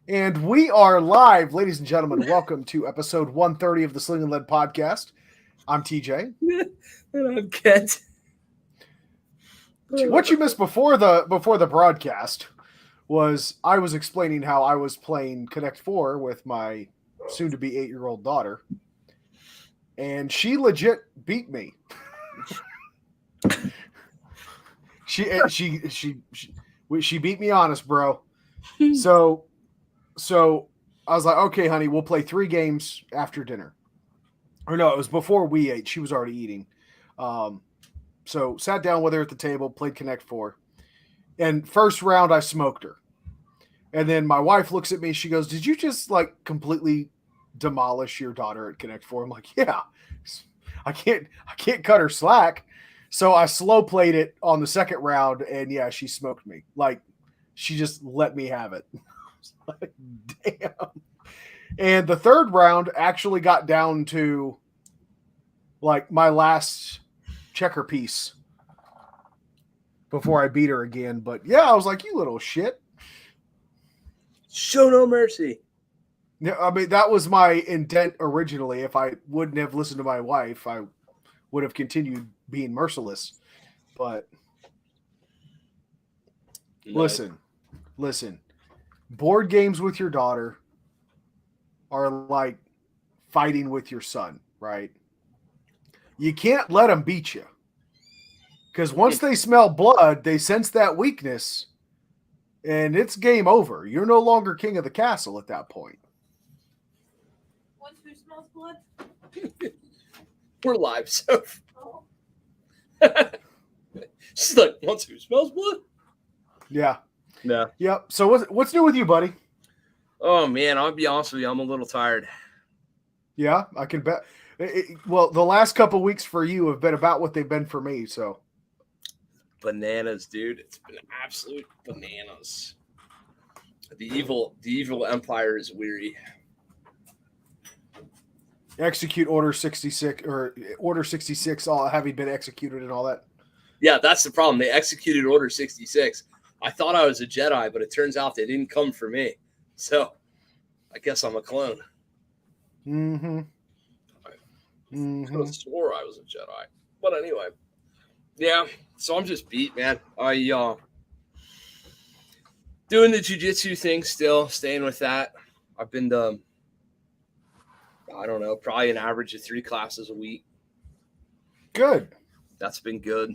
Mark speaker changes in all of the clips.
Speaker 1: And we are live, ladies and gentlemen. Welcome to episode 130 of the Sling'N Lead Podcast. I'm TJ.
Speaker 2: And I'm Kent.
Speaker 1: What you missed before the broadcast was I was explaining how I was playing Connect 4 with my soon-to-be 8-year-old daughter, and she legit beat me. She beat me honest, bro. So I was like, okay, honey, we'll play 3 games after dinner. Or no, it was before we ate. She was already eating. So sat down with her at the table, played Connect 4. And first round, I smoked her. And then my wife looks at me. She goes, did you just like completely demolish your daughter at Connect 4? I'm like, yeah. I can't cut her slack. So I slow played it on the second round. And yeah, she smoked me. Like, she just let me have it. Like, damn. And the third round actually got down to like my last checker piece before I beat her again. But yeah, I was like, you little shit.
Speaker 2: Show no mercy.
Speaker 1: Yeah, I mean, that was my intent originally. If I wouldn't have listened to my wife, I would have continued being merciless. But listen. Board games with your daughter are like fighting with your son, right? You can't let them beat you. Because once they smell blood, they sense that weakness, and it's game over. You're no longer king of the castle at that point.
Speaker 3: Once who smells blood?
Speaker 2: We're live, so.
Speaker 3: Oh.
Speaker 2: She's like, once who smells blood?
Speaker 1: Yeah.
Speaker 2: Yeah.
Speaker 1: Yep. So what's new with you, buddy?
Speaker 2: Oh, man, I'll be honest with you. I'm a little tired.
Speaker 1: Yeah, I can bet. Well, the last couple weeks for you have been about what they've been for me, so.
Speaker 2: Bananas, dude. It's been absolute bananas. The evil empire is weary.
Speaker 1: Execute Order 66 or Order 66, all having been executed and all that.
Speaker 2: Yeah, that's the problem. They executed Order 66. I thought I was a Jedi, but it turns out they didn't come for me. So I guess I'm a clone.
Speaker 1: Mm-hmm.
Speaker 2: I could have swore I was a Jedi. But anyway. Yeah, so I'm just beat, man. I doing the jiu-jitsu thing still, staying with that. I've been to, I don't know, probably an average of 3 classes a week.
Speaker 1: Good.
Speaker 2: That's been good.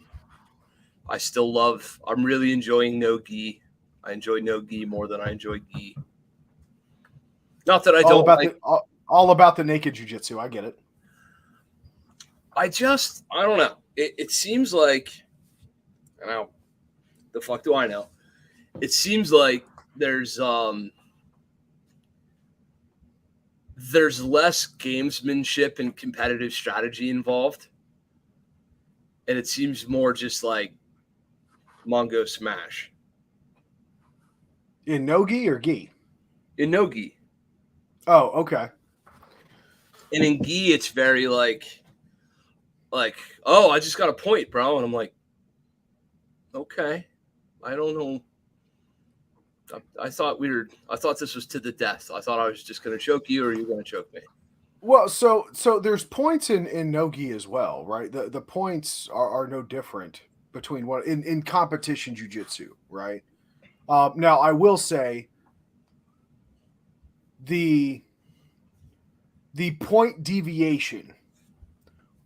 Speaker 2: I'm really enjoying no gi. I enjoy no gi more than I enjoy gi. Not that I don't like.
Speaker 1: All about the naked jiu-jitsu. I get it.
Speaker 2: I don't know. It seems like, I don't know, the fuck do I know? It seems like there's less gamesmanship and competitive strategy involved. And it seems more just like Mongo Smash.
Speaker 1: In no-gi or gi?
Speaker 2: In no gi.
Speaker 1: Oh, okay.
Speaker 2: And in gi, it's very like, oh, I just got a point, bro. And I'm like, okay, I don't know. I thought this was to the death. I thought I was just going to choke you, or you're going to choke me.
Speaker 1: Well, so there's points in no-gi as well, right? The points are no different between what in competition jiu-jitsu, right? Now I will say the point deviation,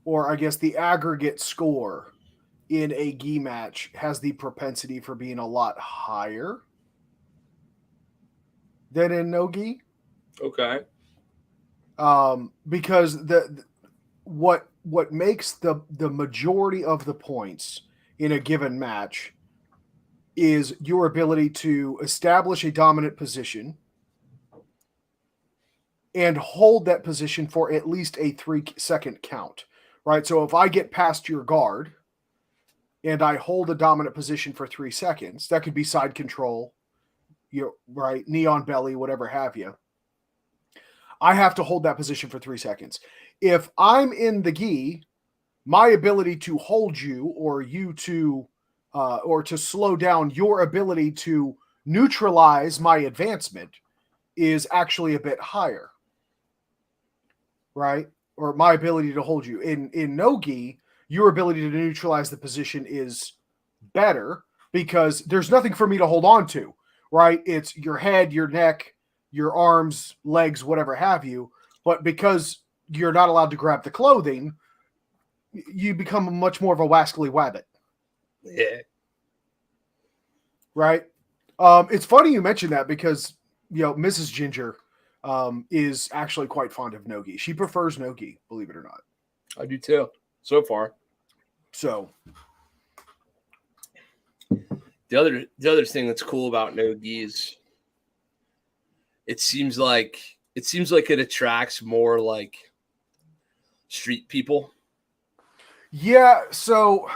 Speaker 1: or I guess the aggregate score in a gi match, has the propensity for being a lot higher than in no gi.
Speaker 2: Okay.
Speaker 1: Because what makes the majority of the points in a given match is your ability to establish a dominant position and hold that position for at least a 3-second count, right? So if I get past your guard and I hold a dominant position for 3 seconds, that could be side control, right? Knee on belly, whatever have you. I have to hold that position for 3 seconds. If I'm in the gi, my ability to hold you or to slow down your ability to neutralize my advancement is actually a bit higher, right? Or my ability to hold you. In no-gi, your ability to neutralize the position is better because there's nothing for me to hold on to, right? It's your head, your neck, your arms, legs, whatever have you. But because you're not allowed to grab the clothing, you become much more of a wascally wabbit.
Speaker 2: Yeah.
Speaker 1: Right? It's funny you mentioned that because, Mrs. Ginger is actually quite fond of no-gi. She prefers no-gi, believe it or not.
Speaker 2: I do too, so far.
Speaker 1: So
Speaker 2: the other thing that's cool about no-gi is it seems like it attracts more like street people.
Speaker 1: yeah, so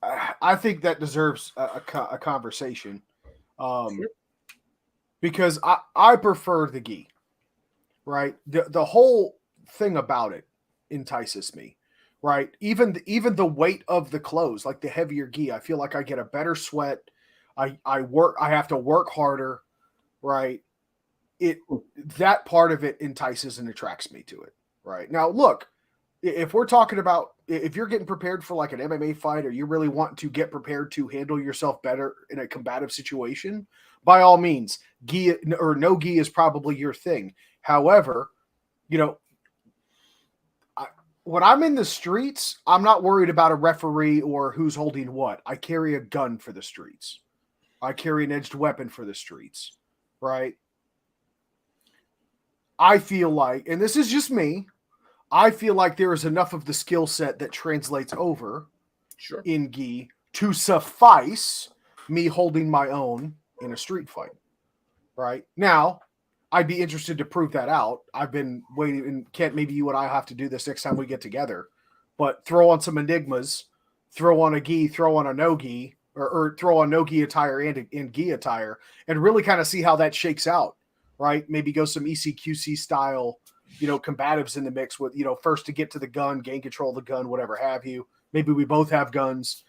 Speaker 1: I think that deserves a conversation, because I prefer the gi, right? The whole thing about it entices me, right? Even the weight of the clothes, like the heavier gi, I feel like I get a better sweat. I have to work harder, right? That part of it entices and attracts me to it, right? Now, look, if we're talking about if you're getting prepared for like an MMA fight or you really want to get prepared to handle yourself better in a combative situation, by all means, gi or no gi is probably your thing. However, when I'm in the streets, I'm not worried about a referee or who's holding what. I carry a gun for the streets. I carry an edged weapon for the streets, right? I feel like, and this is just me, I feel like there is enough of the skill set that translates over in gi to suffice me holding my own in a street fight. Right? Now, I'd be interested to prove that out. I've been waiting, and Kent, maybe you and I have to do this next time we get together. But throw on some enigmas, throw on a gi, throw on a no gi, or throw on no gi attire and gi attire, and really kind of see how that shakes out. Right? Maybe go some ECQC style, combatives in the mix with, first to get to the gun, gain control of the gun, whatever have you. Maybe we both have guns.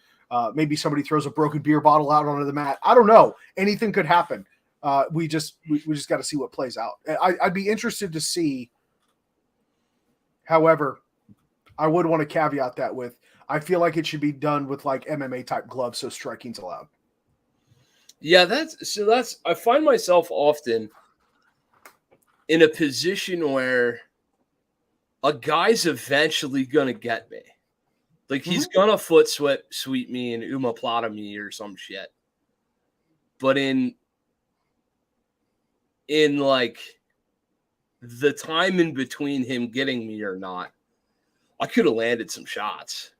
Speaker 1: Maybe somebody throws a broken beer bottle out onto the mat. I don't know. Anything could happen. We just got to see what plays out. I'd be interested to see. However, I would want to caveat that with, I feel like it should be done with like MMA type gloves, so striking's allowed.
Speaker 2: Yeah, I find myself often in a position where a guy's eventually gonna get me. Like he's gonna foot sweep me and omoplata me or some shit. But in like the time in between him getting me or not, I could have landed some shots.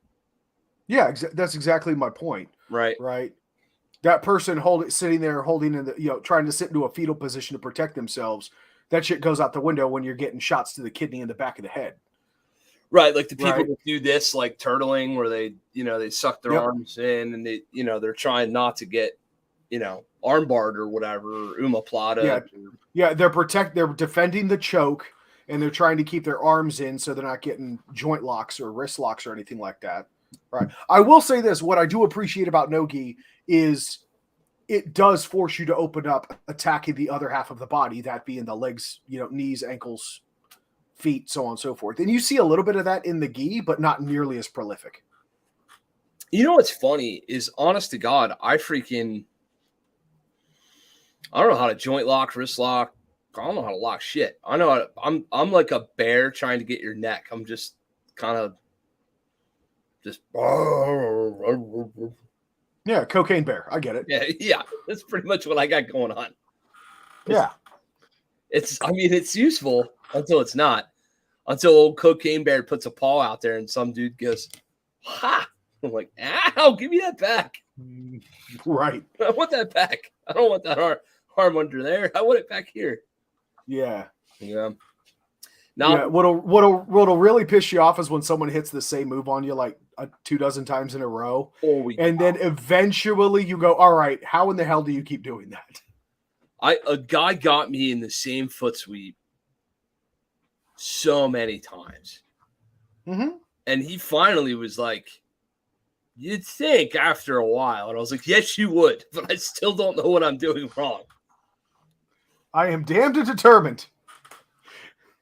Speaker 1: Yeah, that's exactly my point.
Speaker 2: Right.
Speaker 1: That person sitting there holding in the, trying to sit into a fetal position to protect themselves. That shit goes out the window when you're getting shots to the kidney and the back of the head.
Speaker 2: Right. Like the people that do this, like turtling, where they, they suck their arms in and they, they're trying not to get, armbarred or whatever, or omoplata.
Speaker 1: Yeah. They're defending the choke and they're trying to keep their arms in so they're not getting joint locks or wrist locks or anything like that. Right. I will say this. What I do appreciate about no-gi is it does force you to open up attacking the other half of the body, that being the legs, knees, ankles, feet, so on and so forth. And you see a little bit of that in the gi, but not nearly as prolific.
Speaker 2: What's funny is, honest to God, I don't know how to joint lock, wrist lock. I don't know how to lock shit. I know I'm like a bear trying to get your neck. I'm just kind of
Speaker 1: Yeah, cocaine bear. I get it.
Speaker 2: Yeah. That's pretty much what I got going on. It's useful until it's not. Until old cocaine bear puts a paw out there and some dude goes, ha! I'm like, ow, give me that back.
Speaker 1: Right.
Speaker 2: I want that back. I don't want that arm under there. I want it back here.
Speaker 1: Yeah.
Speaker 2: Now,
Speaker 1: what'll really piss you off is when someone hits the same move on you like 24 times in a row, then eventually you go, all right, how in the hell do you keep doing that?
Speaker 2: A guy got me in the same foot sweep so many times, and he finally was like, You'd think after a while. And I was like, yes, you would. But I still don't know what I'm doing wrong.
Speaker 1: I am damned and determined.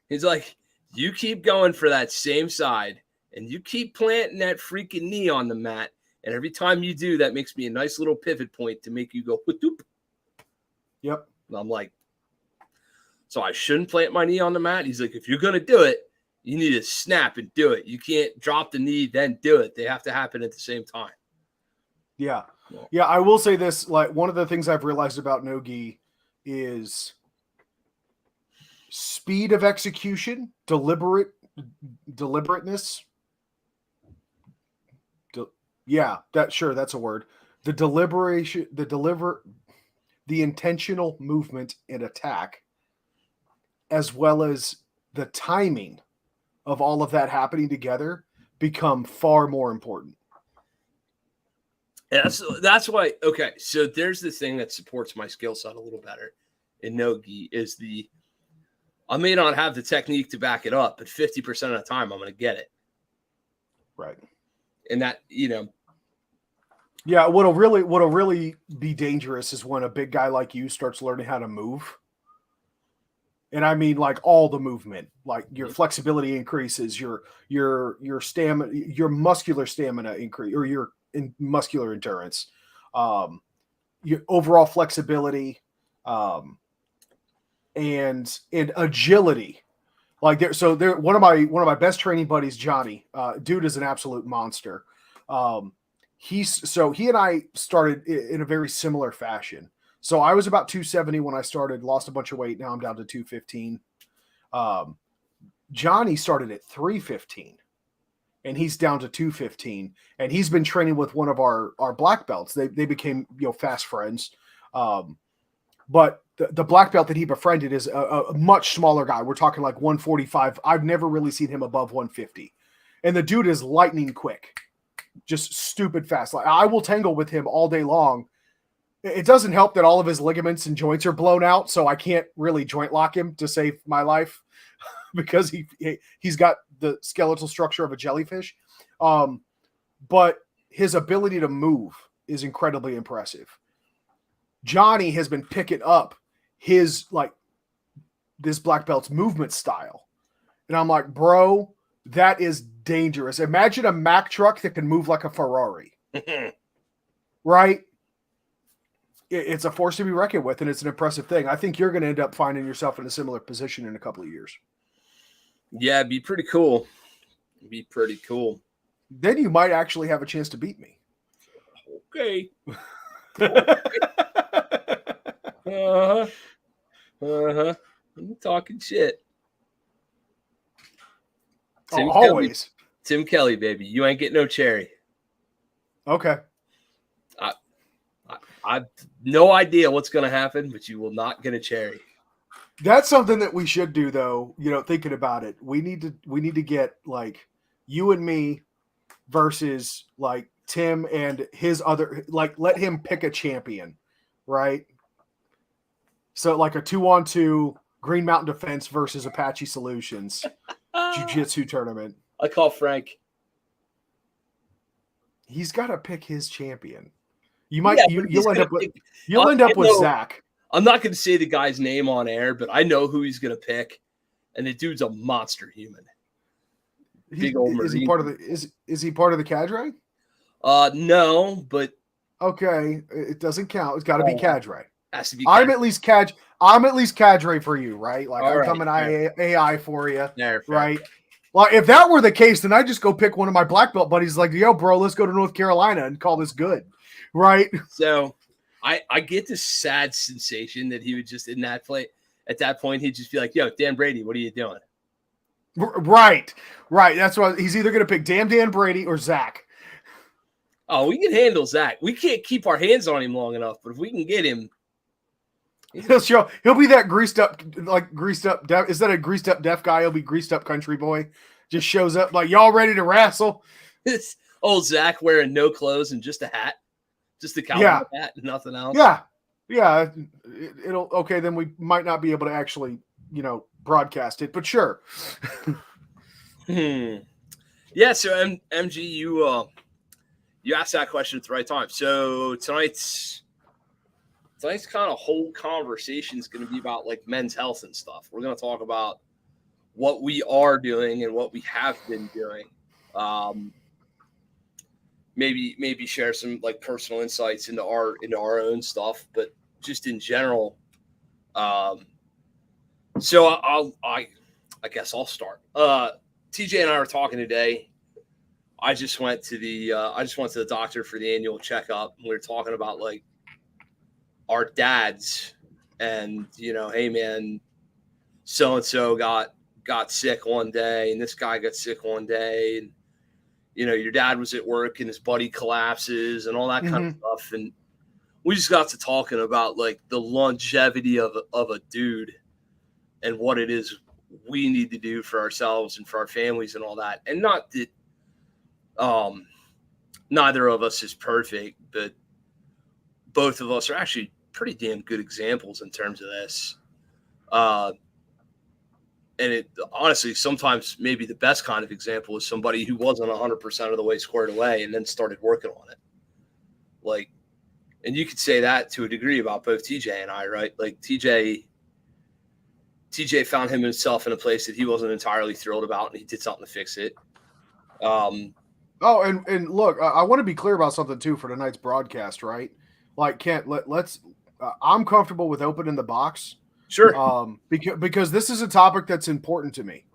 Speaker 2: He's like, you keep going for that same side. And you keep planting that freaking knee on the mat. And every time you do, that makes me a nice little pivot point to make you go, whoop.
Speaker 1: Yep.
Speaker 2: And I'm like, so I shouldn't plant my knee on the mat? He's like, if you're going to do it, you need to snap and do it. You can't drop the knee, then do it. They have to happen at the same time.
Speaker 1: Yeah. Yeah, I will say this. Like, one of the things I've realized about no-gi is speed of execution, deliberateness. That's a word. The intentional movement and attack, as well as the timing of all of that happening together, become far more important.
Speaker 2: And that's why. Okay, so there's the thing that supports my skill set a little better in no-gi is I may not have the technique to back it up, but 50% of the time I'm going to get it.
Speaker 1: Right.
Speaker 2: And that,
Speaker 1: Yeah, what'll really be dangerous is when a big guy like you starts learning how to move. And I mean, like, all the movement, like your flexibility increases, your stamina, your muscular stamina increase, or your muscular endurance, your overall flexibility, and agility. Like one of my best training buddies, Johnny, dude is an absolute monster. He and I started in a very similar fashion. So I was about 270 when I started, lost a bunch of weight. Now I'm down to 215. Johnny started at 315 and he's down to 215, and he's been training with one of our black belts. They became, fast friends. But the black belt that he befriended is a much smaller guy. We're talking like 145. I've never really seen him above 150. And the dude is lightning quick, just stupid fast. Like, I will tangle with him all day long. It doesn't help that all of his ligaments and joints are blown out, so I can't really joint lock him to save my life because he's got the skeletal structure of a jellyfish. But his ability to move is incredibly impressive. Johnny has been picking up this black belt's movement style. And I'm like, bro, that is dangerous. Imagine a Mack truck that can move like a Ferrari. Right? It's a force to be reckoned with, and it's an impressive thing. I think you're going to end up finding yourself in a similar position in a couple of years.
Speaker 2: Yeah, it'd be pretty cool.
Speaker 1: Then you might actually have a chance to beat me.
Speaker 2: Okay. I'm talking shit.
Speaker 1: Always.
Speaker 2: Tim Kelly, baby. You ain't getting no cherry.
Speaker 1: Okay.
Speaker 2: I've no idea what's going to happen, but you will not get a cherry.
Speaker 1: That's something that we should do, though. Thinking about it, we need to get like you and me versus like Tim and his other, like, let him pick a champion, right? So like a 2-on-2 Green Mountain Defense versus Apache Solutions jiu-jitsu tournament.
Speaker 2: I call Frank.
Speaker 1: He's got to pick his champion. You'll end up with Zach.
Speaker 2: I'm not going to say the guy's name on air, but I know who he's going to pick, and the dude's a monster human. Big old Marine.
Speaker 1: Is he part of the cadre?
Speaker 2: No, but
Speaker 1: okay, it doesn't count. It's got to be cadre.
Speaker 2: Has to be.
Speaker 1: I'm at least cadre for you, right? Like,
Speaker 2: all
Speaker 1: I'm
Speaker 2: right,
Speaker 1: coming AI for you,
Speaker 2: fair.
Speaker 1: Right? Well, if that were the case, then I just go pick one of my black belt buddies. Like, yo, bro, let's go to North Carolina and call this good, right?
Speaker 2: So, I get this sad sensation that he would just at that point he'd just be like, "Yo, Dan Brady, what are you doing?"
Speaker 1: Right. That's why he's either going to pick Dan Brady or Zach.
Speaker 2: Oh, we can handle Zach. We can't keep our hands on him long enough, but if we can get him,
Speaker 1: he'll be that greased up deaf. Is that a greased up deaf guy? He'll be greased up country boy. Just shows up like, y'all ready to wrestle?
Speaker 2: This old Zach wearing no clothes and just a hat, just a cowboy hat and nothing else.
Speaker 1: Yeah. It'll okay. Then we might not be able to actually, broadcast it, but sure.
Speaker 2: Yeah. So MG, You asked that question at the right time. So tonight's kind of whole conversation is going to be about like men's health and stuff. We're going to talk about what we are doing and what we have been doing. Maybe share some like personal insights into our own stuff, but just in general. So I guess I'll start. TJ and I were talking today. I just went to the doctor for the annual checkup. And we were talking about like our dads, and hey man, so and so got sick one day, and this guy got sick one day, and your dad was at work and his buddy collapses and all that kind of stuff, and we just got to talking about like the longevity of a dude and what it is we need to do for ourselves and for our families and all that. And not that neither of us is perfect, but both of us are actually pretty damn good examples in terms of this. And it honestly, sometimes maybe the best kind of example is somebody who wasn't 100% of the way squared away and then started working on it. Like, and you could say that to a degree about both TJ and I, right? Like TJ found himself in a place that he wasn't entirely thrilled about, and he did something to fix it. And
Speaker 1: look, I want to be clear about something too for tonight's broadcast, right? Like, let's. I'm comfortable with opening the box,
Speaker 2: sure.
Speaker 1: Because this is a topic that's important to me.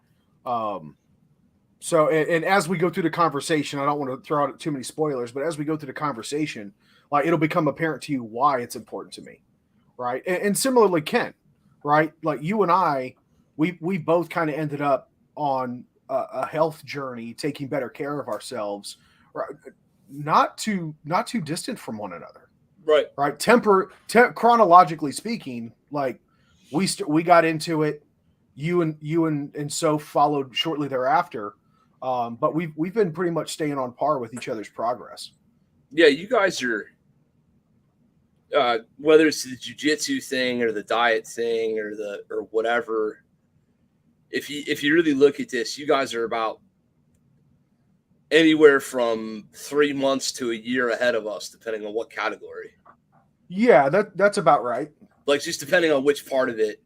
Speaker 1: So as we go through the conversation, I don't want to throw out too many spoilers, but as we go through the conversation, like it'll become apparent to you why it's important to me, right? And similarly, Ken, right? Like you and I, we both kind of ended up on a health journey, taking better care of ourselves, right? Not too distant from one another. Right. Chronologically speaking, like we got into it. You and Soph followed shortly thereafter. But we've been pretty much staying on par with each other's progress.
Speaker 2: Yeah, you guys are. Whether it's the jiu-jitsu thing or the diet thing or whatever, if you really look at this, you guys are about anywhere from 3 months to a year ahead of us, depending on what category.
Speaker 1: Yeah, that's about right.
Speaker 2: Like just depending on which part of it.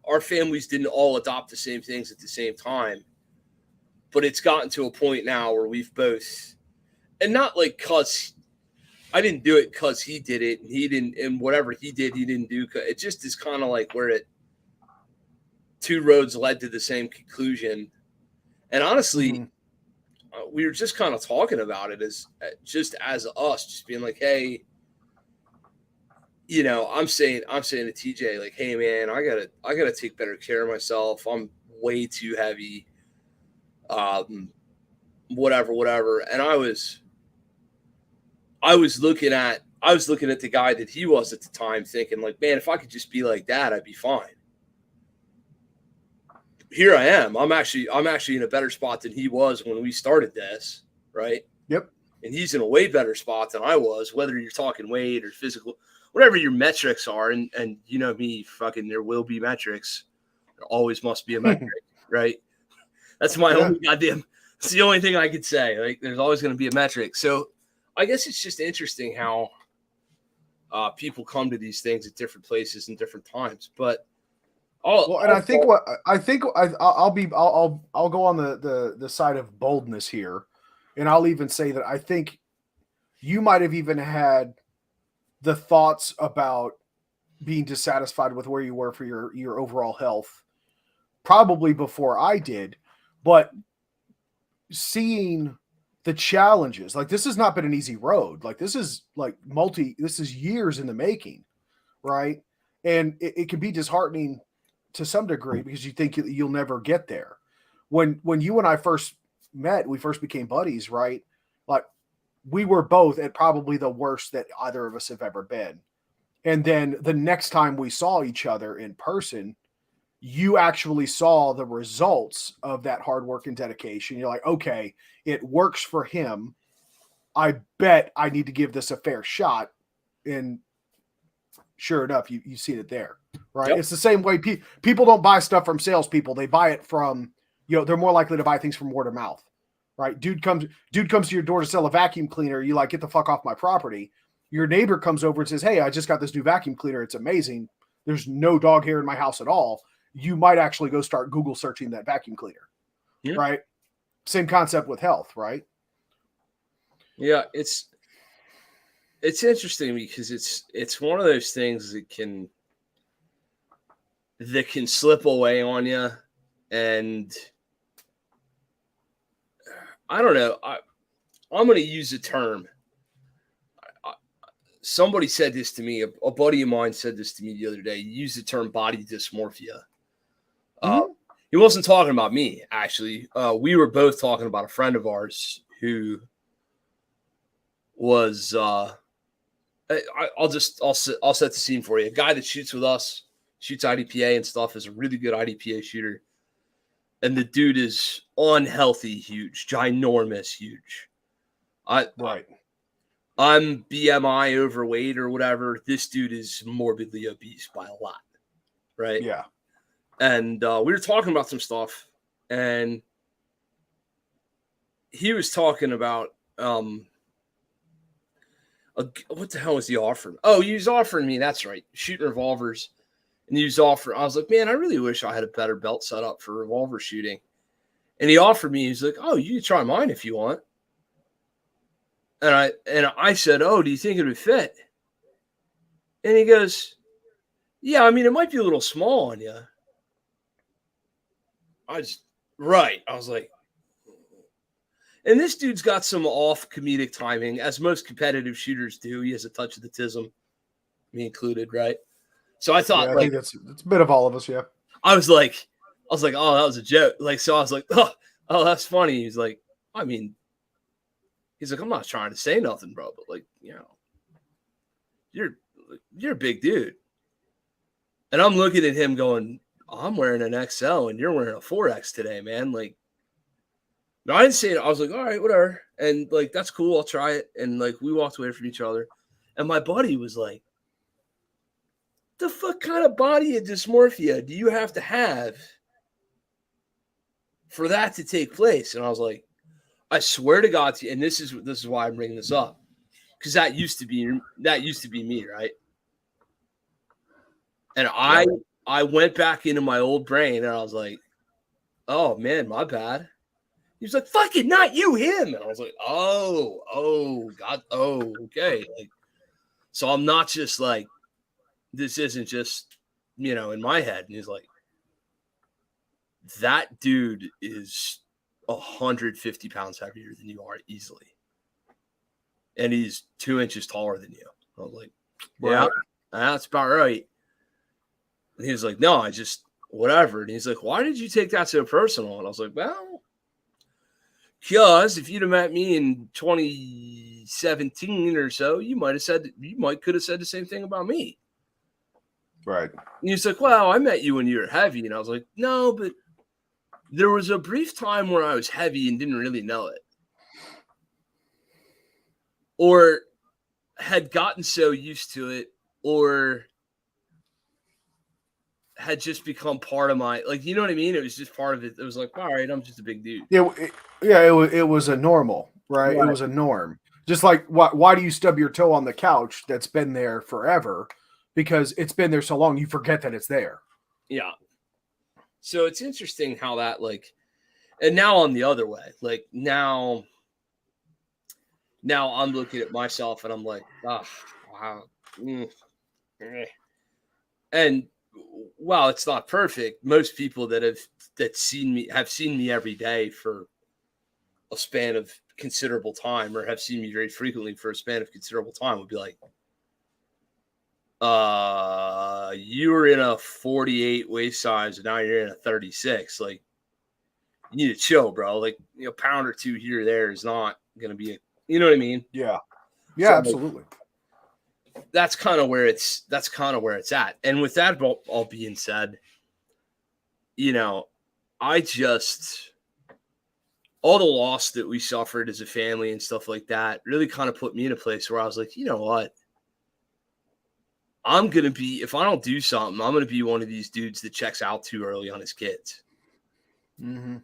Speaker 2: Our families didn't all adopt the same things at the same time, but it's gotten to a point now where we've both, and not like cause I didn't do it because he did it and he didn't, and whatever he did, he didn't do. It just is kind of like where two roads led to the same conclusion. And honestly, we were just kind of talking about it as us, just being like, hey, I'm saying to TJ, like, hey man, I gotta take better care of myself. I'm way too heavy. Whatever. And I was looking at the guy that he was at the time, thinking like, man, if I could just be like that, I'd be fine. Here I am. I'm actually in a better spot than he was when we started this, right?
Speaker 1: Yep.
Speaker 2: And he's in a way better spot than I was, whether you're talking weight or physical, whatever your metrics are. And me, fucking, there will be metrics. There always must be a metric, right? That's my only goddamn. It's the only thing I could say. Like, there's always going to be a metric. So, I guess it's just interesting how people come to these things at different places and different times. But I'll go on the side of boldness here, and I'll even say that I think you might have even had the thoughts about being dissatisfied with where you were for your overall health probably before I did, but seeing the challenges, like this has not been an easy road. Like this is years in the making, right? And it can be disheartening to some degree because you think you'll never get there. When you and I first met, we first became buddies, right? Like we were both at probably the worst that either of us have ever been. And then the next time we saw each other in person, you actually saw the results of that hard work and dedication. You're like, okay, it works for him. I bet I need to give this a fair shot. And sure enough, you see it there, right? Yep. It's the same way people don't buy stuff from salespeople. They buy it from, they're more likely to buy things from word of mouth,
Speaker 1: right? Dude comes to your door to sell a vacuum cleaner. You like, get the fuck off my property. Your neighbor comes over and says, hey, I just got this new vacuum cleaner. It's amazing. There's no dog hair in my house at all. You might actually go start Google searching that vacuum cleaner, right? Same concept with health, right?
Speaker 2: Yeah, it's interesting because it's one of those things that can slip away on you, and I don't know. I'm going to use a term. Somebody said this to me. A buddy of mine said this to me the other day. He used the term body dysmorphia. He wasn't talking about me, actually. We were both talking about a friend of ours who was I'll set the scene for you. A guy that shoots with us, shoots IDPA and stuff, is a really good IDPA shooter. And the dude is unhealthy huge, ginormous huge. I'm BMI overweight or whatever. This dude is morbidly obese by a lot, right?
Speaker 1: Yeah. And
Speaker 2: we were talking about some stuff, and he was talking about what the hell was he offering? Oh, he was offering me, that's right, shooting revolvers. And he was offering, I was like, man, I really wish I had a better belt set up for revolver shooting. And he offered me, he's like, oh, you can try mine if you want. And I said, oh, do you think it would fit? And he goes, yeah, I mean, it might be a little small on you. I was like, and this dude's got some off comedic timing, as most competitive shooters do. He has a touch of the tism, me included, right? So I thought,
Speaker 1: I think it's a bit of all of us, yeah.
Speaker 2: I was like, oh, that was a joke. Like, so I was like, oh, that's funny. He's like, I mean, he's like, I'm not trying to say nothing, bro, but like, you know, you're a big dude. And I'm looking at him going, I'm wearing an XL and you're wearing a 4X today, man. Like, no, I didn't say it. I was like, all right, whatever. And like, that's cool. I'll try it. And like, we walked away from each other. And my buddy was like, the fuck kind of body dysmorphia do you have to have for that to take place? And I was like, I swear to God, and this is why I'm bringing this up, because that used to be me, right? And I went back into my old brain and I was like, oh man, my bad. He was like, fuck it, not you, him. And I was like, oh, God, oh, okay. Like, so I'm not just like, this isn't just, you know, in my head. And he's like, that dude is 150 pounds heavier than you are easily. And he's 2 inches taller than you. I was like, yeah, that's about right. And he was like, no, I just, whatever. And he's like, why did you take that so personal? And I was like, well, because if you'd have met me in 2017 or so, you could have said the same thing about me.
Speaker 1: Right.
Speaker 2: And he's like, well, I met you when you were heavy. And I was like, no, but there was a brief time where I was heavy and didn't really know it. Or had gotten so used to it, or had just become part of my, like, you know what I mean? It was just part of it. It was like, all right, I'm just a big dude.
Speaker 1: It was a normal, right? It was a norm. Just like, why do you stub your toe on the couch that's been there forever? Because it's been there so long, you forget that it's there.
Speaker 2: Yeah. So it's interesting how that, like, and now I'm the other way. Like, now I'm looking at myself and I'm like, oh, wow. And while it's not perfect, most people that have seen me every day for a span of considerable time, or have seen me very frequently for a span of considerable time, would be like, you were in a 48 waist size and now you're in a 36. Like, you need to chill, bro. Like, you know, pound or two here or there is not going to be you know what I mean?
Speaker 1: Yeah.
Speaker 2: So,
Speaker 1: Absolutely.
Speaker 2: That's kind of where it's at. And with that all being said, you know, all the loss that we suffered as a family and stuff like that really kind of put me in a place where I was like, you know what? If I don't do something, I'm going to be one of these dudes that checks out too early on his kids.
Speaker 1: Mm-hmm.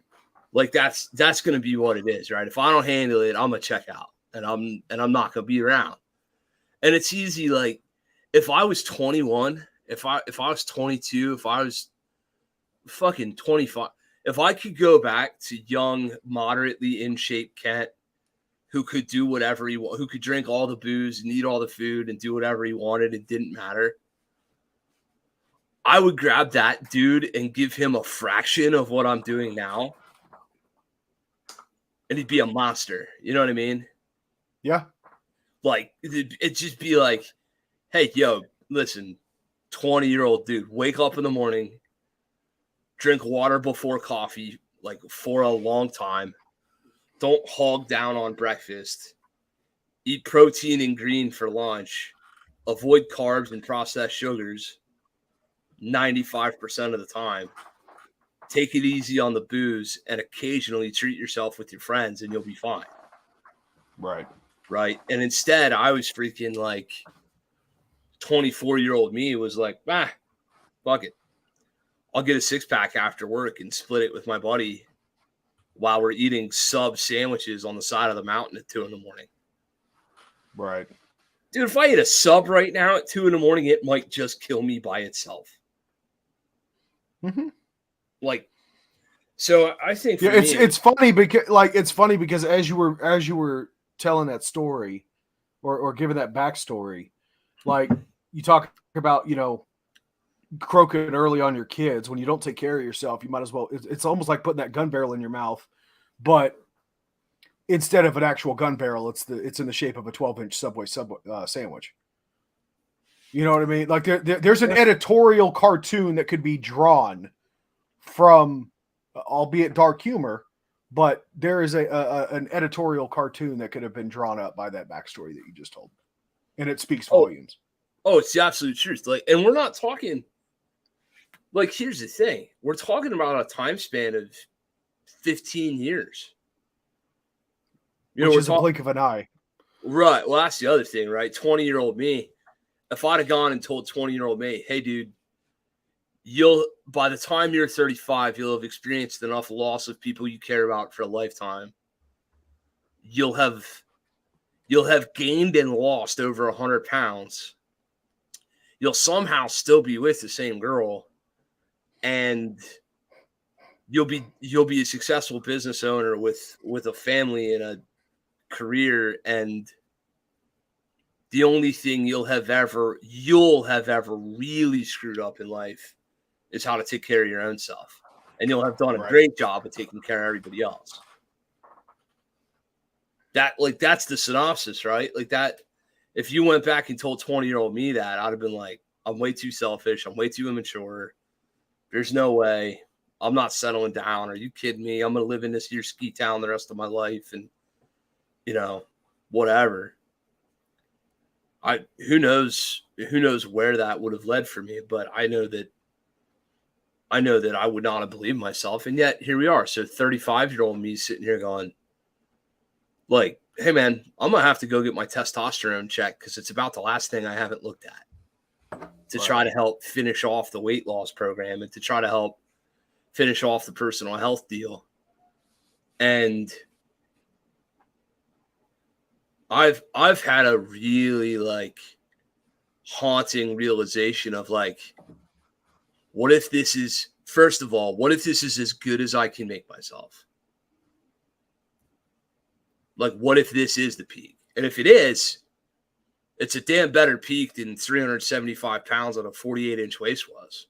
Speaker 2: Like that's going to be what it is, right? If I don't handle it, I'm gonna check out, and I'm not gonna be around. And it's easy. Like if I was 21, if I was 22, if I was fucking 25, if I could go back to young, moderately in shape Kent, who could do whatever he wanted, who could drink all the booze and eat all the food and do whatever he wanted, it didn't matter. I would grab that dude and give him a fraction of what I'm doing now. And he'd be a monster. You know what I mean?
Speaker 1: Yeah.
Speaker 2: Like, it'd just be like, hey, yo, listen, 20-year-old dude, wake up in the morning, drink water before coffee, like for a long time. Don't hog down on breakfast. Eat protein and green for lunch. Avoid carbs and processed sugars 95% of the time. Take it easy on the booze and occasionally treat yourself with your friends and you'll be fine.
Speaker 1: Right.
Speaker 2: Right. And instead, I was freaking like 24-year-old me was like, fuck it. I'll get a 6-pack after work and split it with my buddy while we're eating sub sandwiches on the side of the mountain at 2 a.m.
Speaker 1: Right.
Speaker 2: Dude, if I eat a sub right now at 2 a.m, it might just kill me by itself.
Speaker 1: Mm-hmm.
Speaker 2: Like, so I think for
Speaker 1: it's funny because as you were telling that story or giving that backstory, like you talk about, croaking early on your kids. When you don't take care of yourself, you might as well. It's almost like putting that gun barrel in your mouth, but instead of an actual gun barrel, it's in the shape of a 12-inch Subway sandwich. You know what I mean? Like there's an editorial cartoon that could be drawn from, albeit dark humor, but there is an editorial cartoon that could have been drawn up by that backstory that you just told, and it speaks volumes.
Speaker 2: Oh, it's the absolute truth. Like, and we're not talking. Like, here's the thing: we're talking about a time span of 15 years.
Speaker 1: Which is a blink of an eye.
Speaker 2: Right. Well, that's the other thing, right? 20-year-old me. If I'd have gone and told 20-year-old me, hey, dude, by the time you're 35, you'll have experienced enough loss of people you care about for a lifetime. You'll have gained and lost over 100 pounds. You'll somehow still be with the same girl, and you'll be a successful business owner with a family and a career, and the only thing you'll have ever really screwed up in life is how to take care of your own self, and you'll have done a great job of taking care of everybody else. That's the synopsis, right? Like that. If you went back and told 20-year-old me that, I'd have been like, I'm way too selfish. I'm way too immature. There's no way. I'm not settling down. Are you kidding me? I'm going to live in this here ski town the rest of my life. And, whatever. Who knows where that would have led for me, but I know that I would not have believed myself. And yet here we are. So 35-year-old me sitting here going, like, hey man, I'm going to have to go get my testosterone checked because it's about the last thing I haven't looked at to try to help finish off the weight loss program and to try to help finish off the personal health deal. And I've had a really haunting realization of what if this is as good as I can make myself? What if this is the peak? And if it is, it's a damn better peak than 375 pounds on a 48-inch waist was.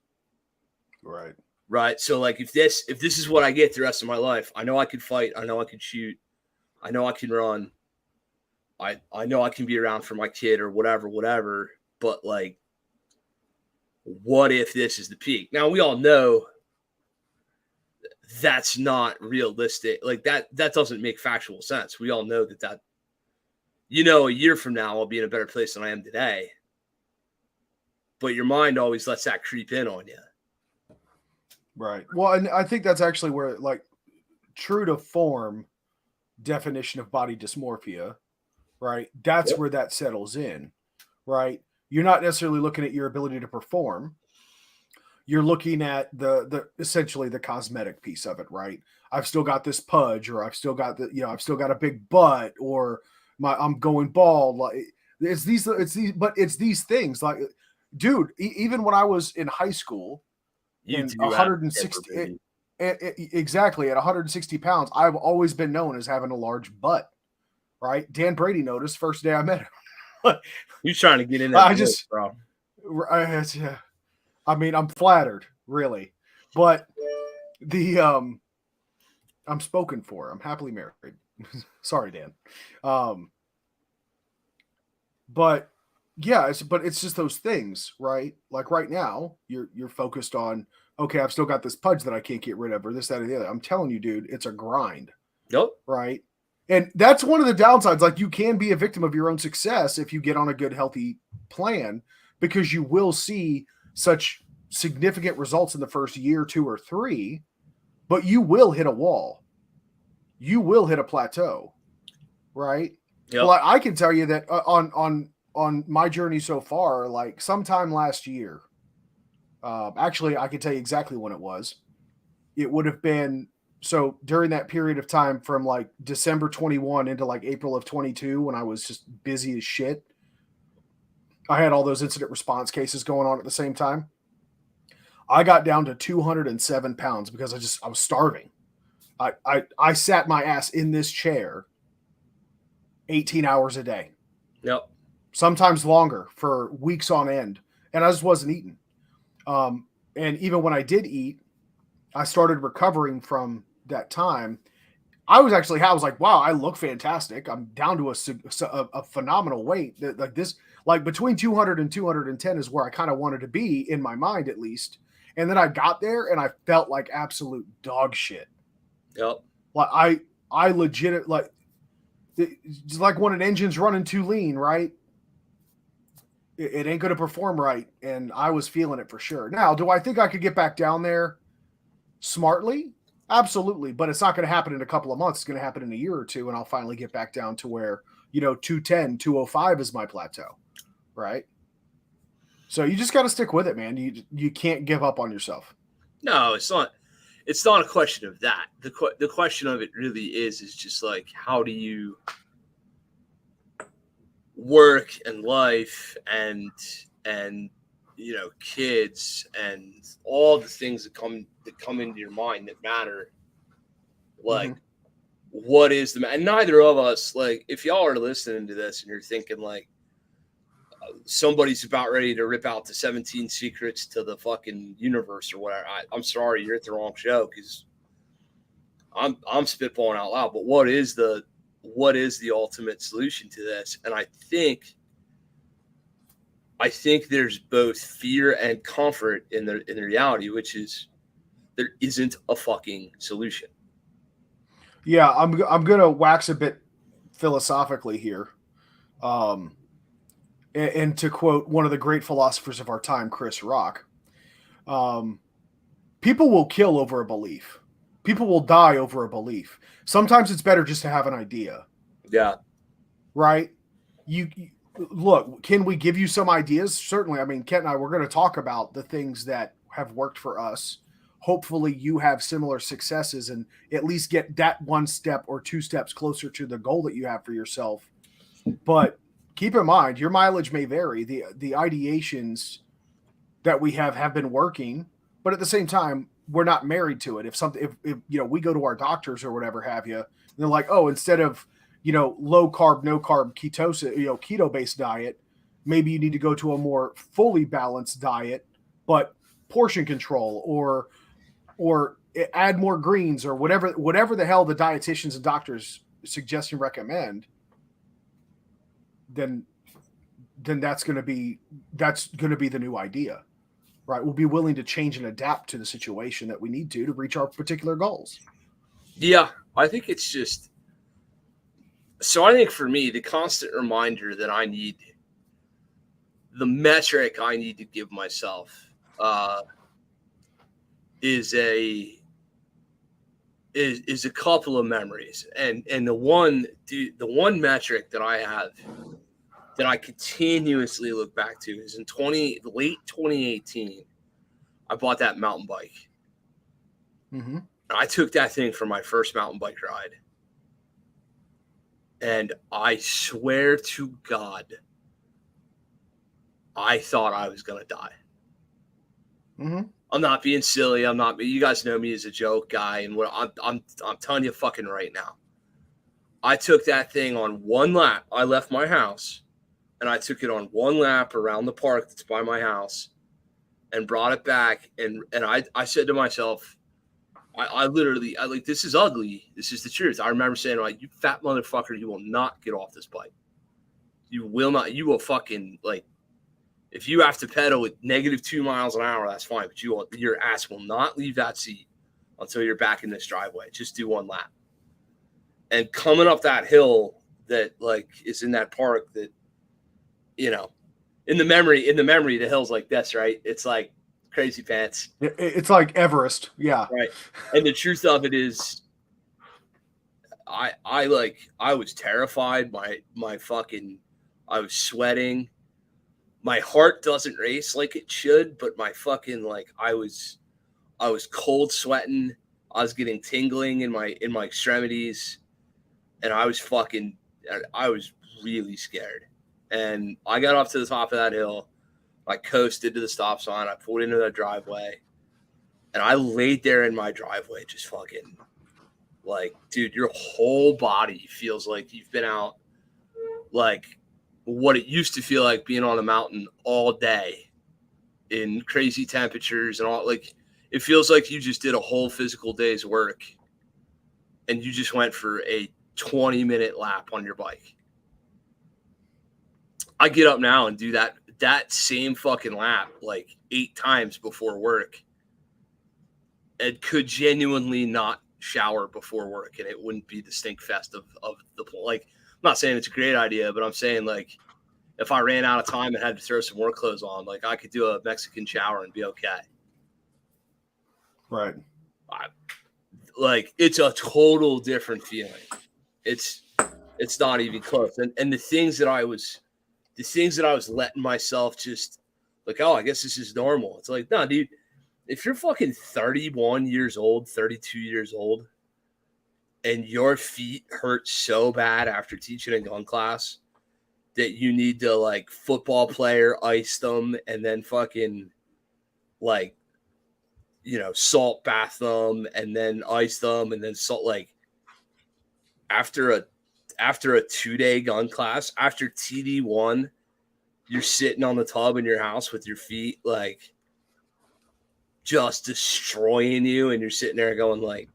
Speaker 1: Right.
Speaker 2: Right. So if this is what I get the rest of my life, I know I can fight. I know I can shoot. I know I can run. I know I can be around for my kid or whatever. But what if this is the peak? Now we all know that's not realistic. That doesn't make factual sense. We all know that a year from now I'll be in a better place than I am today. But your mind always lets that creep in on you.
Speaker 1: Right. Well, and I think that's actually where true to form definition of body dysmorphia, right? That's where that settles in, right? You're not necessarily looking at your ability to perform. You're looking at the essentially the cosmetic piece of it, right? I've still got this pudge, or I've still got I've still got a big butt, or I'm going bald. Like it's these things. Like, dude, even when I was in high school,
Speaker 2: You
Speaker 1: in
Speaker 2: do have
Speaker 1: 160, exactly at 160 pounds, I've always been known as having a large butt. Right? Dan Brady noticed first day I met him.
Speaker 2: You're trying to get in there, bro.
Speaker 1: Yeah. I mean, I'm flattered, really, but I'm spoken for. I'm happily married. Sorry, Dan. But yeah, it's just those things, right? Like right now, you're focused on, okay, I've still got this pudge that I can't get rid of, or this, that, or the other. I'm telling you, dude, it's a grind.
Speaker 2: Yep.
Speaker 1: Right. And that's one of the downsides. Like, you can be a victim of your own success if you get on a good, healthy plan, because you will see such significant results in the first year, 2 or 3, but you will hit a wall. You will hit a plateau. Right.
Speaker 2: Yep.
Speaker 1: Well, I can tell you that on my journey so far, like sometime last year, actually, I can tell you exactly when it was. It would have been, so during that period of time from like December 21 into like April of 22, when I was just busy as shit, I had all those incident response cases going on at the same time. I got down to 207 pounds because I was starving. I sat my ass in this chair 18 hours a day.
Speaker 2: Yep.
Speaker 1: Sometimes longer for weeks on end. And I just wasn't eating. And even when I did eat, I started recovering from that time. I was like, wow, I look fantastic. I'm down to a phenomenal weight. Like this, like between 200 and 210 is where I kind of wanted to be in my mind, at least. And then I got there and I felt like absolute dog shit.
Speaker 2: Yep.
Speaker 1: Like I legit, like, it's like when an engine's running too lean, right? It ain't going to perform right. And I was feeling it for sure. Now, do I think I could get back down there smartly? Absolutely. But it's not going to happen in a couple of months. It's going to happen in a year or two. And I'll finally get back down to where, 210, 205 is my plateau. Right. So you just got to stick with it, man. You can't give up on yourself.
Speaker 2: No, it's not. It's not a question of that. The question of it really is just like, how do you work and life and kids and all the things that come into your mind that matter. Like, what is the and neither of us, like, if y'all are listening to this and you're thinking like somebody's about ready to rip out the 17 secrets to the fucking universe or whatever, I'm sorry, you're at the wrong show, because I'm spitballing out loud. But what is the ultimate solution to this? And I think there's both fear and comfort in the reality, which is there isn't a fucking solution.
Speaker 1: Yeah, I'm gonna wax a bit philosophically here. And to quote one of the great philosophers of our time, Chris Rock, people will kill over a belief. People will die over a belief. Sometimes it's better just to have an idea.
Speaker 2: Yeah.
Speaker 1: Right? You look, can we give you some ideas? Certainly. I mean, Kent and I, we're going to talk about the things that have worked for us. Hopefully you have similar successes and at least get that 1 step or 2 steps closer to the goal that you have for yourself. But keep in mind, your mileage may vary. The ideations that we have been working, but at the same time, we're not married to it. If we go to our doctors or whatever have you, and they're like, oh, instead of, low carb, no carb ketosis, keto based diet, maybe you need to go to a more fully balanced diet, but portion control or add more greens or whatever the hell the dietitians and doctors suggest and recommend, then that's going to be the new idea, right? We'll be willing to change and adapt to the situation that we need to reach our particular goals.
Speaker 2: Yeah, I think it's just, so I think for me, the constant reminder that I need, the metric I need to give myself is a couple of memories. And the one metric that I have that I continuously look back to is in late 2018, I bought that mountain bike.
Speaker 1: Mm-hmm.
Speaker 2: I took that thing for my first mountain bike ride. And I swear to God, I thought I was going to die.
Speaker 1: Mm-hmm.
Speaker 2: I'm not being silly. I'm not. You guys know me as a joke guy, and I'm telling you fucking right now. I took that thing on one lap. I left my house, and I took it on one lap around the park that's by my house, and brought it back. And I said to myself, I literally like, this is ugly. This is the truth. I remember saying, like, you fat motherfucker, you will not get off this bike. You will not. You will fucking, like, if you have to pedal at -2 miles an hour, that's fine. But your ass will not leave that seat until you're back in this driveway. Just do one lap. And coming up that hill that, like, is in that park that, you know, in the memory, the hill's like this, right? It's like crazy pants.
Speaker 1: It's like Everest. Yeah.
Speaker 2: Right. And the truth of it is, I was terrified. I was sweating. My heart doesn't race like it should, but my fucking, like, I was cold sweating. I was getting tingling in my extremities, and I was really scared. And I got up to the top of that hill. I coasted to the stop sign. I pulled into the driveway, and I laid there in my driveway, just fucking, like, dude, your whole body feels like you've been out, like, what it used to feel like being on a mountain all day in crazy temperatures and all. Like, it feels like you just did a whole physical day's work and you just went for a 20-minute lap on your bike. I get up now and do that same fucking lap like 8 times before work, and could genuinely not shower before work, and it wouldn't be the stink fest of the, like, I'm not saying it's a great idea, but I'm saying, like, if I ran out of time and had to throw some more clothes on, like, I could do a Mexican shower and be okay.
Speaker 1: Right.
Speaker 2: Like, it's a total different feeling. It's not even close. And the things that I was letting myself just, like, oh, I guess this is normal. It's like, no, dude, if you're fucking 31 years old, 32 years old, and your feet hurt so bad after teaching a gun class that you need to, like, football player ice them and then fucking, like, you know, salt bath them and then ice them and then salt, like, after a 2-day gun class, after TD1, you're sitting on the tub in your house with your feet, like, just destroying you, and you're sitting there going, like,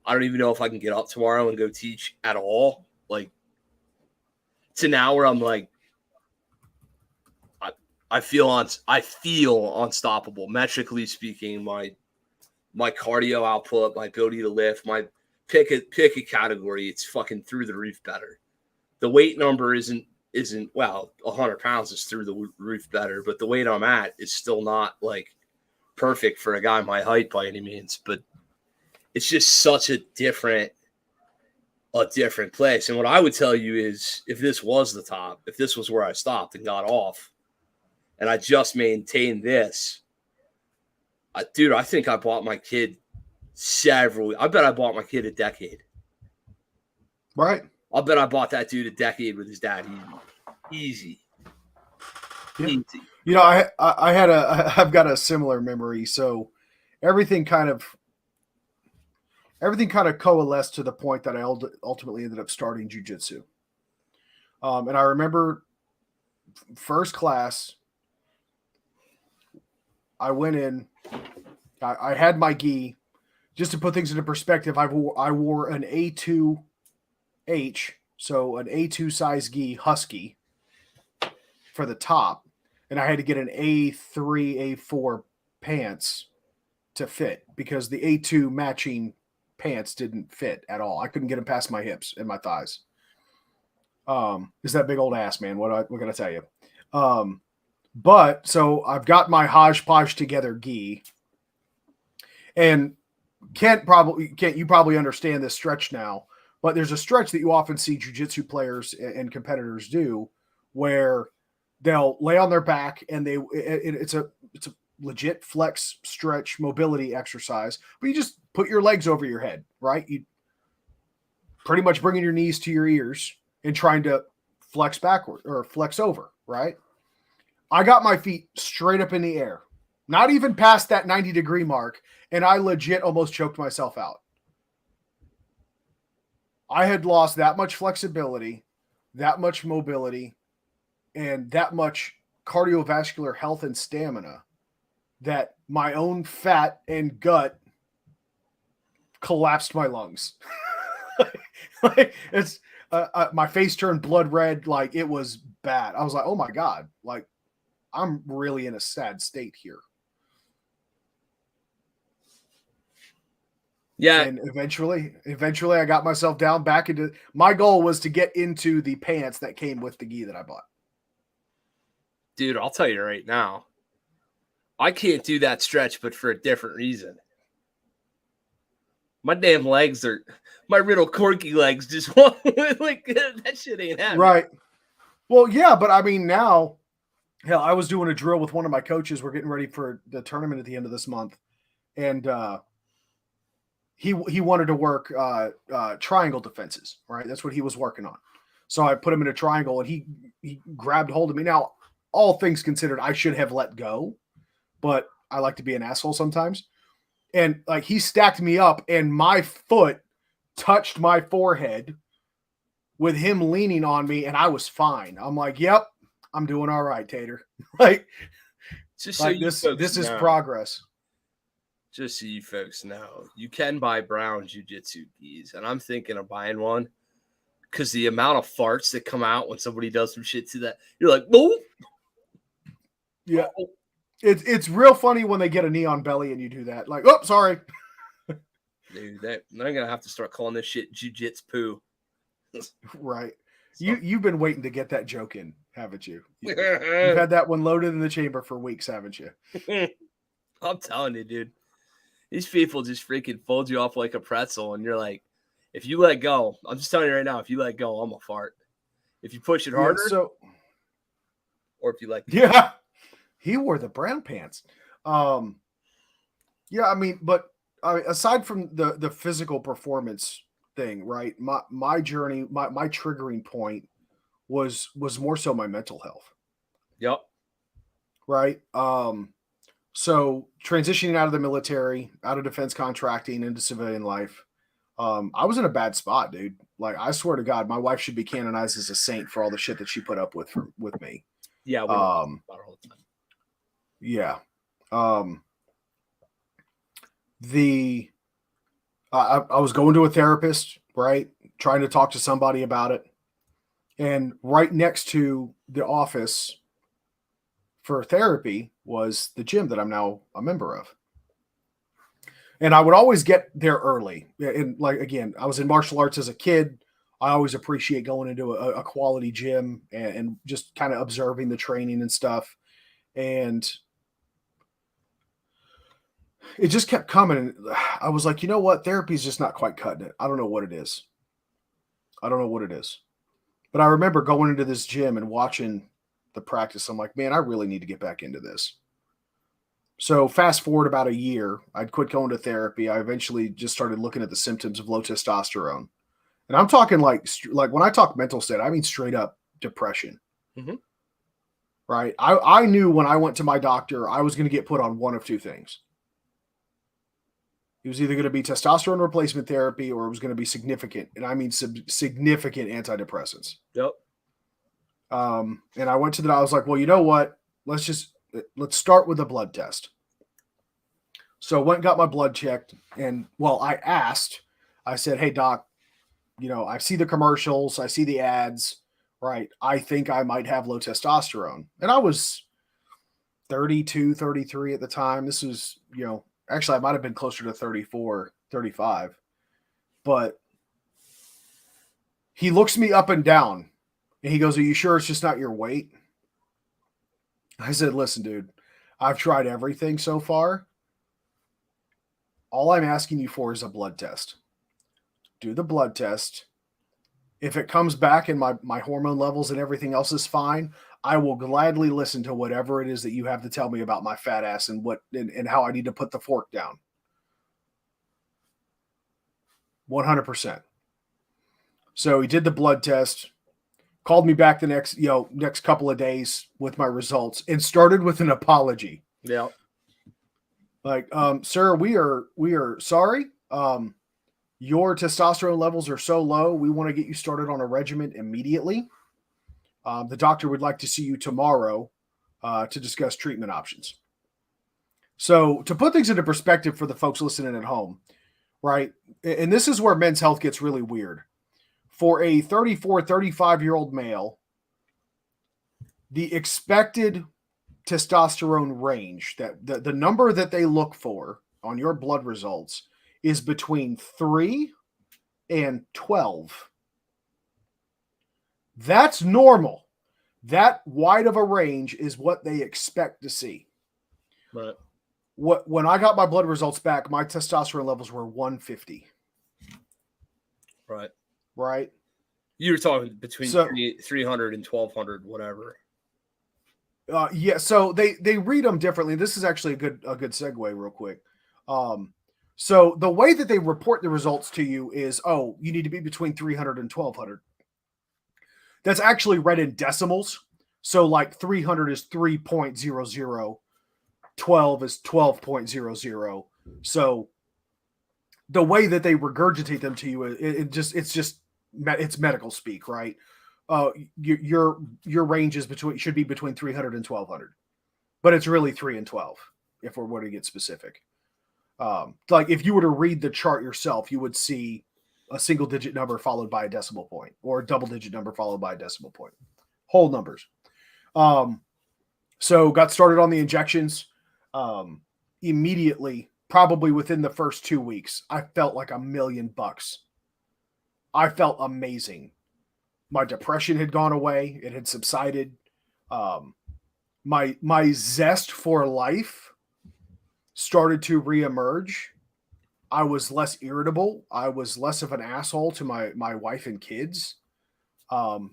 Speaker 2: I don't even know if I can get up tomorrow and go teach at all. Like, to now where I'm like, I feel unstoppable. Metrically speaking, my cardio output, my ability to lift, my pick a category, it's fucking through the roof better. The weight number isn't well, 100 pounds is through the roof better, but the weight I'm at is still not, like, perfect for a guy my height by any means. But it's just such a different place. And what I would tell you is, if this was the top, if this was where I stopped and got off, and I just maintained this, dude, I think I bought my kid I bet I bought my kid a decade.
Speaker 1: Right.
Speaker 2: I bet I bought that dude a decade with his dad. Easy.
Speaker 1: Yeah.
Speaker 2: Easy.
Speaker 1: You know, I've got a similar memory. So everything kind of coalesced to the point that I ultimately ended up starting jiu-jitsu. And I remember first class, I went in, I had my gi. Just to put things into perspective, I wore an A2H, so an A2 size gi husky for the top, and I had to get an A3, A4 pants to fit because the A2 matching pants didn't fit at all. I couldn't get them past my hips and my thighs. It's that big old ass, man. What can I tell you? But so I've got my hodgepodge together gi, and you probably understand this stretch now, but there's a stretch that you often see jiu-jitsu players and competitors do where they'll lay on their back and it's a legit flex, stretch, mobility exercise, but you just put your legs over your head, right? You pretty much bringing your knees to your ears and trying to flex backward or flex over, right? I got my feet straight up in the air, not even past that 90-degree mark, and I legit almost choked myself out. I had lost that much flexibility, that much mobility, and that much cardiovascular health and stamina that my own fat and gut collapsed my lungs. It's my face turned blood red. Like, it was bad. I was like, oh my God, like, I'm really in a sad state here.
Speaker 2: Yeah.
Speaker 1: And eventually I got myself down back into, my goal was to get into the pants that came with the gi that I bought.
Speaker 2: Dude, I'll tell you right now, I can't do that stretch, but for a different reason. My damn legs are, my Riddle Corky legs just want, like, that shit ain't happening.
Speaker 1: Right. Well, yeah, but I mean, now, hell, I was doing a drill with one of my coaches. We're getting ready for the tournament at the end of this month. And he wanted to work triangle defenses, right? That's what he was working on. So I put him in a triangle, and he grabbed hold of me. Now, all things considered, I should have let go, but I like to be an asshole sometimes. And like, he stacked me up, and my foot touched my forehead with him leaning on me, and I was fine. I'm like, yep, I'm doing all right, Tater. Like,
Speaker 2: just
Speaker 1: like
Speaker 2: so
Speaker 1: this is progress.
Speaker 2: Just so you folks know, you can buy brown jiu-jitsu gis, and I'm thinking of buying one because the amount of farts that come out when somebody does some shit to that, you're like, no.
Speaker 1: Yeah. It's real funny when they get a knee on belly and you do that. Like, oh, sorry.
Speaker 2: Dude, they're going to have to start calling this shit jiu-jitsu poo.
Speaker 1: Right.
Speaker 2: So.
Speaker 1: You've been waiting to get that joke in, haven't you? You've had that one loaded in the chamber for weeks, haven't you?
Speaker 2: I'm telling you, dude. These people just freaking fold you off like a pretzel, and you're like, if you let go, I'm just telling you right now, if you let go, I'm a fart. If you push it harder, or if you let go.
Speaker 1: Yeah, he wore the brown pants. Yeah, I mean, but aside from the physical performance thing, right? My journey, my triggering point was more so my mental health.
Speaker 2: Yep.
Speaker 1: Right. So transitioning out of the military, out of defense contracting into civilian life, I was in a bad spot, dude. Like, I swear to God, my wife should be canonized as a saint for all the shit that she put up with me.
Speaker 2: Yeah. We about it all the time.
Speaker 1: Yeah. I was going to a therapist, right? Trying to talk to somebody about it. And right next to the office for therapy was the gym that I'm now a member of. And I would always get there early. And like, again, I was in martial arts as a kid. I always appreciate going into a quality gym and just kind of observing the training and stuff. And it just kept coming. I was like, you know what? Therapy is just not quite cutting it. I don't know what it is. But I remember going into this gym and watching the practice. I'm like, man, I really need to get back into this. So fast forward about a year, I'd quit going to therapy. I eventually just started looking at the symptoms of low testosterone. And I'm talking like when I talk mental state, I mean straight up depression.
Speaker 2: Mm-hmm.
Speaker 1: Right? I knew when I went to my doctor, I was going to get put on one of two things. It was either going to be testosterone replacement therapy, or it was going to be significant, and I mean significant antidepressants.
Speaker 2: Yep.
Speaker 1: And I went to that. I was like, well, you know what? Let's start with a blood test. So I went and got my blood checked, and I said, hey, doc, I see the commercials, I see the ads, right? I think I might have low testosterone. And I was 32, 33 at the time. This was, actually I might've been closer to 34, 35, but he looks me up and down and he goes, are you sure it's just not your weight? I said, listen, dude, I've tried everything so far. All I'm asking you for is a blood test. Do the blood test. If it comes back and my hormone levels and everything else is fine, I will gladly listen to whatever it is that you have to tell me about my fat ass and and how I need to put the fork down. 100%. So he did the blood test, called me back the next couple of days with my results, and started with an apology.
Speaker 2: Yeah.
Speaker 1: Like, sir, we are sorry. Your testosterone levels are so low. We want to get you started on a regimen immediately. The doctor would like to see you tomorrow to discuss treatment options. So to put things into perspective for the folks listening at home, right? And this is where men's health gets really weird. For a 34, 35-year-old male, the expected testosterone range, that the number that they look for on your blood results, is between 3 and 12. That's normal. That wide of a range is what they expect to see.
Speaker 2: Right.
Speaker 1: When I got my blood results back, my testosterone levels were 150.
Speaker 2: Right.
Speaker 1: Right.
Speaker 2: You were talking between 300 and 1200, whatever.
Speaker 1: Yeah. So they read them differently. This is actually a good segue real quick. So the way that they report the results to you is, you need to be between 300 and 1200. That's actually read in decimals. So like 300 is 3.00, 12 is 12.00. So the way that they regurgitate them to you, it's medical speak, right? Your range is should be between 300 and 1200, but it's really 3 and 12 if we're going to get specific. Like if you were to read the chart yourself, you would see a single digit number followed by a decimal point, or a double digit number followed by a decimal point. Whole numbers. So got started on the injections. Immediately, probably within the first 2 weeks, I felt like $1,000,000. I felt amazing. My depression had gone away. It had subsided. My zest for life started to reemerge. I was less irritable. I was less of an asshole to my wife and kids. And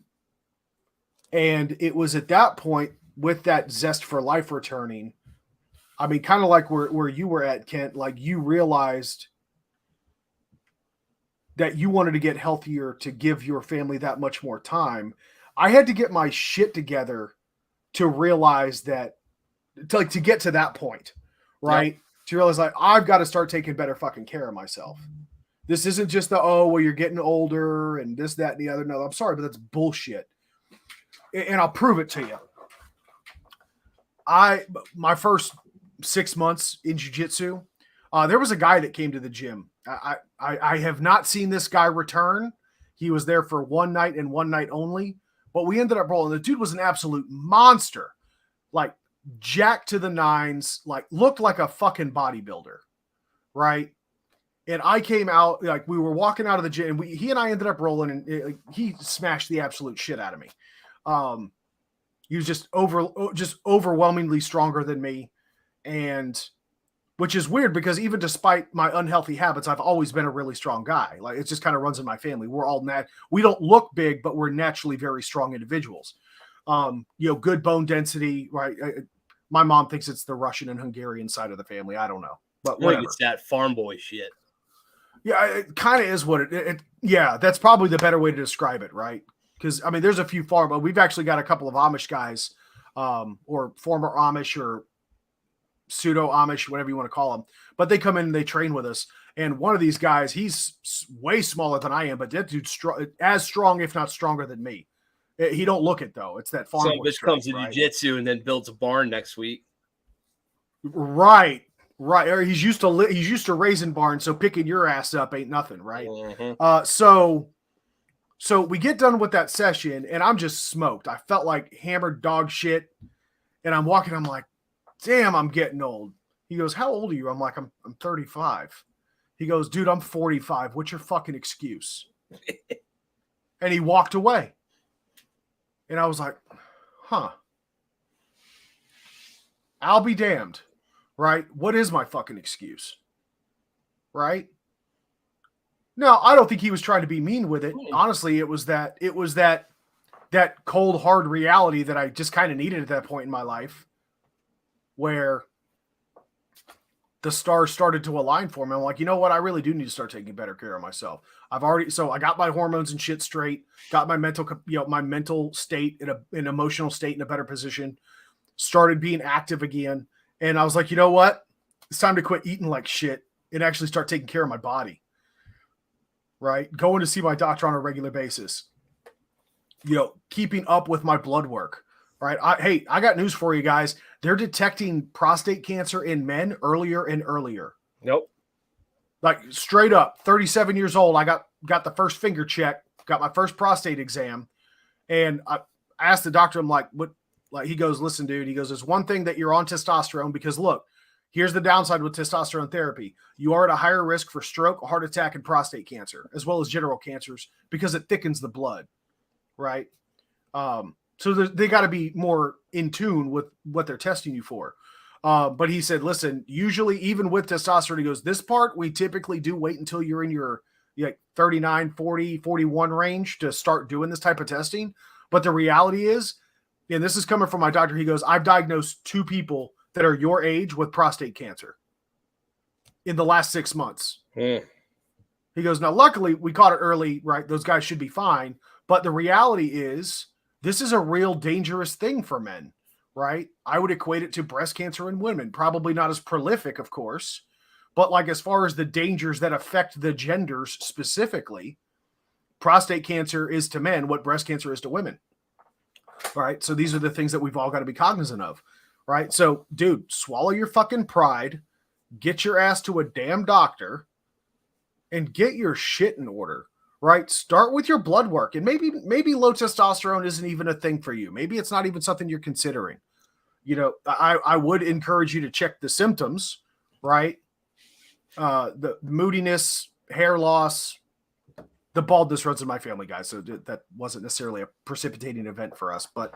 Speaker 1: it was at that point, with that zest for life returning, I mean, kind of like where you were at, Kent, like you realized that you wanted to get healthier to give your family that much more time. I had to get my shit together to realize that, to get to that point, right? Yep. To realize like, I've got to start taking better fucking care of myself. This isn't just you're getting older and this, that, and the other. No, I'm sorry, but that's bullshit. And I'll prove it to you. My first 6 months in jiu-jitsu, there was a guy that came to the gym. I have not seen this guy return. He was there for one night and one night only, but we ended up rolling. The dude was an absolute monster, like jacked to the nines, like looked like a fucking bodybuilder, right? And I came out, like we were walking out of the gym, and he and I ended up rolling, and he smashed the absolute shit out of me. He was just overwhelmingly stronger than me, and which is weird because even despite my unhealthy habits, I've always been a really strong guy. Like it just kind of runs in my family. We're all we don't look big, but we're naturally very strong individuals. Good bone density, right? My mom thinks it's the Russian and Hungarian side of the family. I don't know, but whatever.
Speaker 2: It's that farm boy shit.
Speaker 1: Yeah, it kind of is what yeah, that's probably the better way to describe it, right? Because, I mean, there's a few farm, but we've actually got a couple of Amish guys, or former Amish or pseudo Amish, whatever you want to call them. But they come in and they train with us. And one of these guys, he's way smaller than I am, but that dude's as strong, if not stronger than me. He don't look it, though. It's that farm boy
Speaker 2: strength, comes to jiu-jitsu and then builds a barn next week.
Speaker 1: Right. Or he's used to raising barns, so picking your ass up ain't nothing, right?
Speaker 2: Mm-hmm.
Speaker 1: So we get done with that session, and I'm just smoked. I felt like hammered dog shit, and I'm walking. I'm like, damn, I'm getting old. He goes, how old are you? I'm like, I'm 35. He goes, dude, I'm 45. What's your fucking excuse? And he walked away. And I was like, huh. I'll be damned, right? What is my fucking excuse? Right? No, I don't think he was trying to be mean with it. Honestly, it was that that cold, hard reality that I just kind of needed at that point in my life, where the stars started to align for me. I'm like, you know what? I really do need to start taking better care of myself. I got my hormones and shit straight, got my mental state an emotional state in a better position, started being active again. And I was like, you know what? It's time to quit eating like shit and actually start taking care of my body. Right? Going to see my doctor on a regular basis. Keeping up with my blood work. Right? I got news for you guys. They're detecting prostate cancer in men earlier and earlier.
Speaker 2: Nope.
Speaker 1: Like straight up, 37 years old. I got the first finger check, got my first prostate exam. And I asked the doctor, I'm like, what? Like, he goes, listen, dude, he goes, there's one thing that you're on testosterone, because look, here's the downside with testosterone therapy. You are at a higher risk for stroke, heart attack, and prostate cancer, as well as general cancers, because it thickens the blood. Right. So they got to be more in tune with what they're testing you for. But he said, listen, usually even with testosterone, he goes, this part, we typically do wait until you're in your 39, 40, 41 range to start doing this type of testing. But the reality is, and this is coming from my doctor, he goes, I've diagnosed 2 people that are your age with prostate cancer in the last 6 months.
Speaker 2: Mm.
Speaker 1: He goes, now, luckily we caught it early, right? Those guys should be fine. But the reality is, this is a real dangerous thing for men, right? I would equate it to breast cancer in women. Probably not as prolific, of course, but like as far as the dangers that affect the genders specifically, prostate cancer is to men what breast cancer is to women. All right. So these are the things that we've all got to be cognizant of, right? So, dude, swallow your fucking pride, get your ass to a damn doctor, and get your shit in order. Right? Start with your blood work, and maybe low testosterone isn't even a thing for you. Maybe it's not even something you're considering. I would encourage you to check the symptoms, right? The moodiness, hair loss, the baldness runs in my family, guys. So that wasn't necessarily a precipitating event for us, but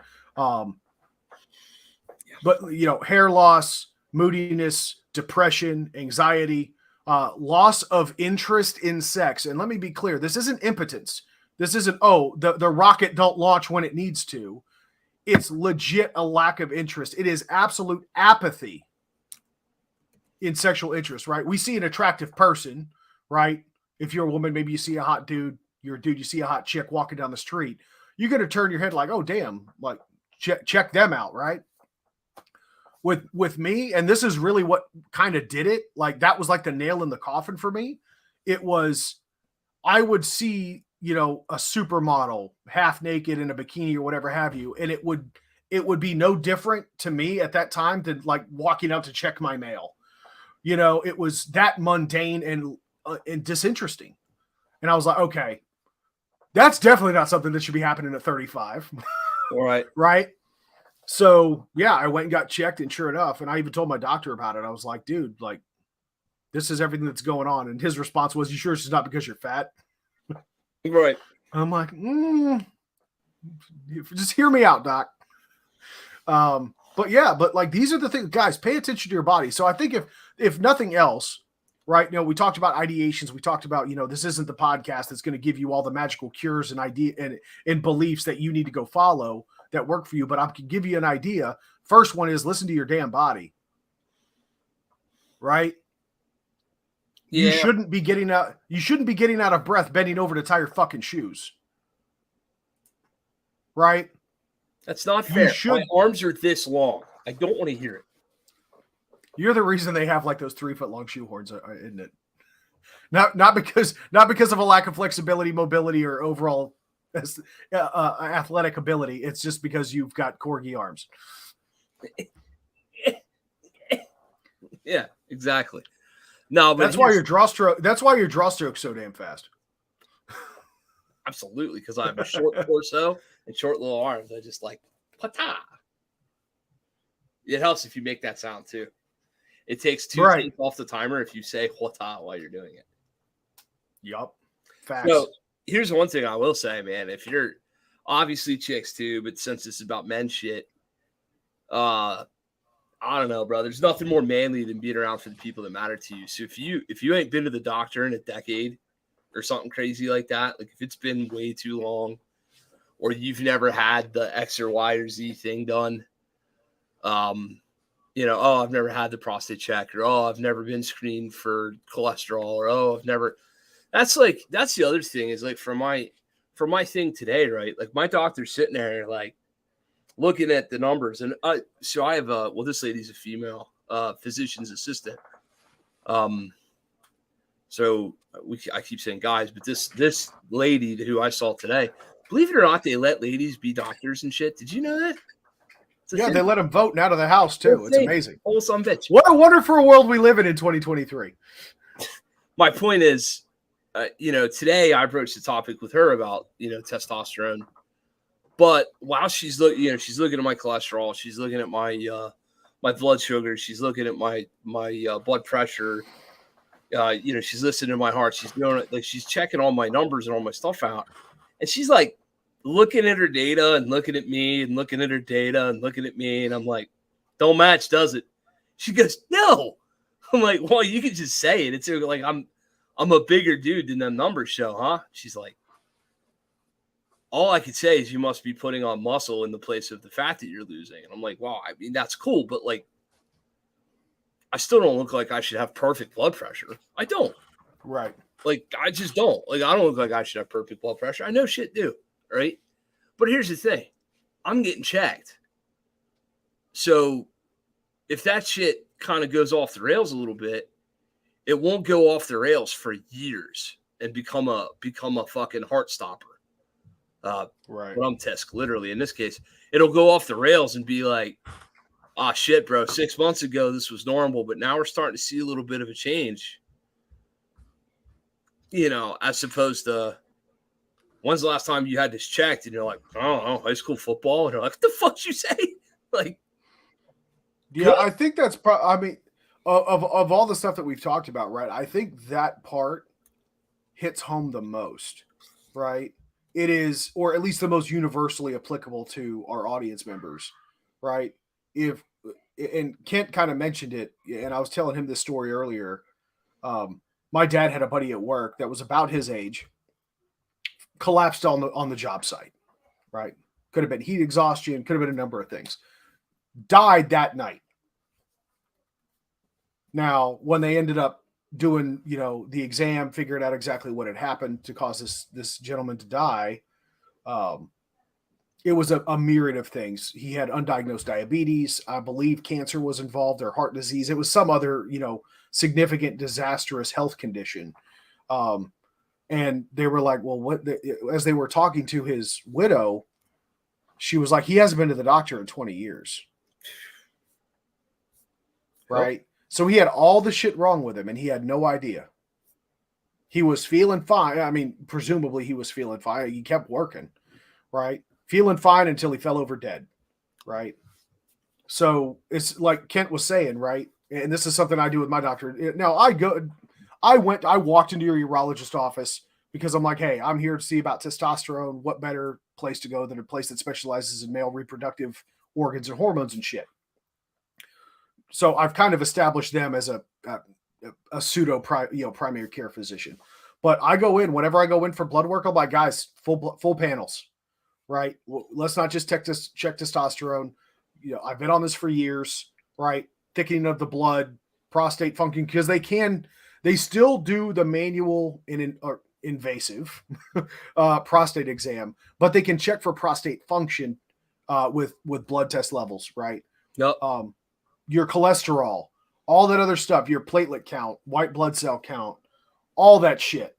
Speaker 1: hair loss, moodiness, depression, anxiety, loss of interest in sex. And let me be clear, this isn't impotence. This isn't, the rocket don't launch when it needs to. It's legit a lack of interest. It is absolute apathy in sexual interest, right? We see an attractive person, right? If you're a woman, maybe you see a hot dude. You're a dude, you see a hot chick walking down the street. You're going to turn your head like, oh, damn, like check them out, right? With me, and this is really what kind of did it, like that was like the nail in the coffin for me. It was, I would see, a supermodel half naked in a bikini or whatever have you, and it would be no different to me at that time than like walking out to check my mail. It was that mundane and disinteresting. And I was like, okay, that's definitely not something that should be happening at 35.
Speaker 2: All right.
Speaker 1: Right. So, yeah, I went and got checked, and sure enough, and I even told my doctor about it. I was like, dude, like, this is everything that's going on. And his response was, you sure it's not because you're fat?
Speaker 2: Right.
Speaker 1: I'm like, just hear me out, doc. But like, these are the things, guys, pay attention to your body. So I think if nothing else, right, we talked about ideations. We talked about, this isn't the podcast that's going to give you all the magical cures and and beliefs that you need to go follow that work for you, but I can give you an idea. First one is listen to your damn body, right? Yeah. You shouldn't be getting out of breath bending over to tie your fucking shoes, right?
Speaker 2: That's not fair. My arms are this long. I don't want to hear it.
Speaker 1: You're the reason they have like those 3-foot long shoe horns, isn't it? Not because of a lack of flexibility, mobility, or overall athletic ability. It's just because you've got corgi arms.
Speaker 2: Yeah, exactly. No, but
Speaker 1: that's why your draw stroke's so damn fast.
Speaker 2: Absolutely, because I have a short torso and short little arms. I just like pata. It helps if you make that sound too. It takes 2 seconds off the timer if you say "hota" while you're doing it.
Speaker 1: Yup. Facts.
Speaker 2: So here's one thing I will say, man. If you're obviously chicks too, but since this is about men shit, I don't know, bro. There's nothing more manly than being around for the people that matter to you. So if you ain't been to the doctor in a decade or something crazy like that, like if it's been way too long, or you've never had the X or Y or Z thing done. Oh, I've never had the prostate check, or I've never been screened for cholesterol, or I've never. That's the other thing is like for my thing today, right? Like my doctor's sitting there like looking at the numbers, and so I have this lady's a female physician's assistant. So I keep saying guys, but this lady who I saw today, believe it or not, they let ladies be doctors and shit. Did you know that?
Speaker 1: Yeah, they let them vote out of the house too. It's amazing.
Speaker 2: Oh, some bitch.
Speaker 1: What a wonderful world we live in 2023.
Speaker 2: My point is, today I broached the topic with her about testosterone, but while she's looking, she's looking at my cholesterol, she's looking at my my blood sugar, she's looking at my blood pressure. She's listening to my heart. She's doing it, like she's checking all my numbers and all my stuff out, and she's like looking at her data and looking at me and looking at her data and looking at me, and I'm like, "Don't match, does it?" She goes, "No." I'm like, "Well, you can just say it. It's like I'm a bigger dude than the numbers show, huh?" She's like, "All I could say is you must be putting on muscle in the place of the fat that you're losing." And I'm like, "Wow, I mean that's cool, but like." I still don't look like I should have perfect blood pressure. I don't.
Speaker 1: Right.
Speaker 2: Like, I just don't. Like, I don't look like I should have perfect blood pressure. I know shit do, right? But here's the thing. I'm getting checked. So if that shit kind of goes off the rails a little bit, it won't go off the rails for years and become a fucking heart stopper.
Speaker 1: Right.
Speaker 2: Rum test, literally. In this case, it'll go off the rails and be like, "Ah, shit, bro, 6 months ago, this was normal, but now we're starting to see a little bit of a change." As opposed to, when's the last time you had this checked? And you're like, "I don't know, high school football." And you're like, "What the fuck you say?" Like,
Speaker 1: yeah, I think that's of all the stuff that we've talked about, right? I think that part hits home the most, right? It is, or at least the most universally applicable to our audience members, right? And Kent kind of mentioned it, and I was telling him this story earlier. My dad had a buddy at work that was about his age, collapsed on the job site, right? Could have been heat exhaustion, could have been a number of things. Died that night. Now, when they ended up doing, the exam, figured out exactly what had happened to cause this gentleman to die, it was a myriad of things. He had undiagnosed diabetes. I believe cancer was involved, or heart disease. It was some other, significant, disastrous health condition. And they were like, well, as they were talking to his widow, she was like, he hasn't been to the doctor in 20 years. Right. Oh. So he had all the shit wrong with him and he had no idea. He was feeling fine. I mean, presumably he was feeling fine. He kept working, right? Feeling fine until he fell over dead, right? So it's like Kent was saying, right? And this is something I do with my doctor. Now I walked into your urologist office because I'm like, hey, I'm here to see about testosterone. What better place to go than a place that specializes in male reproductive organs and hormones and shit? So I've kind of established them as a pseudo primary care physician. But I go in, whenever I go in for blood work, I'm like, guys, full panels, right? Let's not just check testosterone. I've been on this for years, right? Thickening of the blood, prostate function, because they still do the manual or invasive prostate exam, but they can check for prostate function with blood test levels, right?
Speaker 2: Yep.
Speaker 1: Your cholesterol, all that other stuff, your platelet count, white blood cell count, all that shit,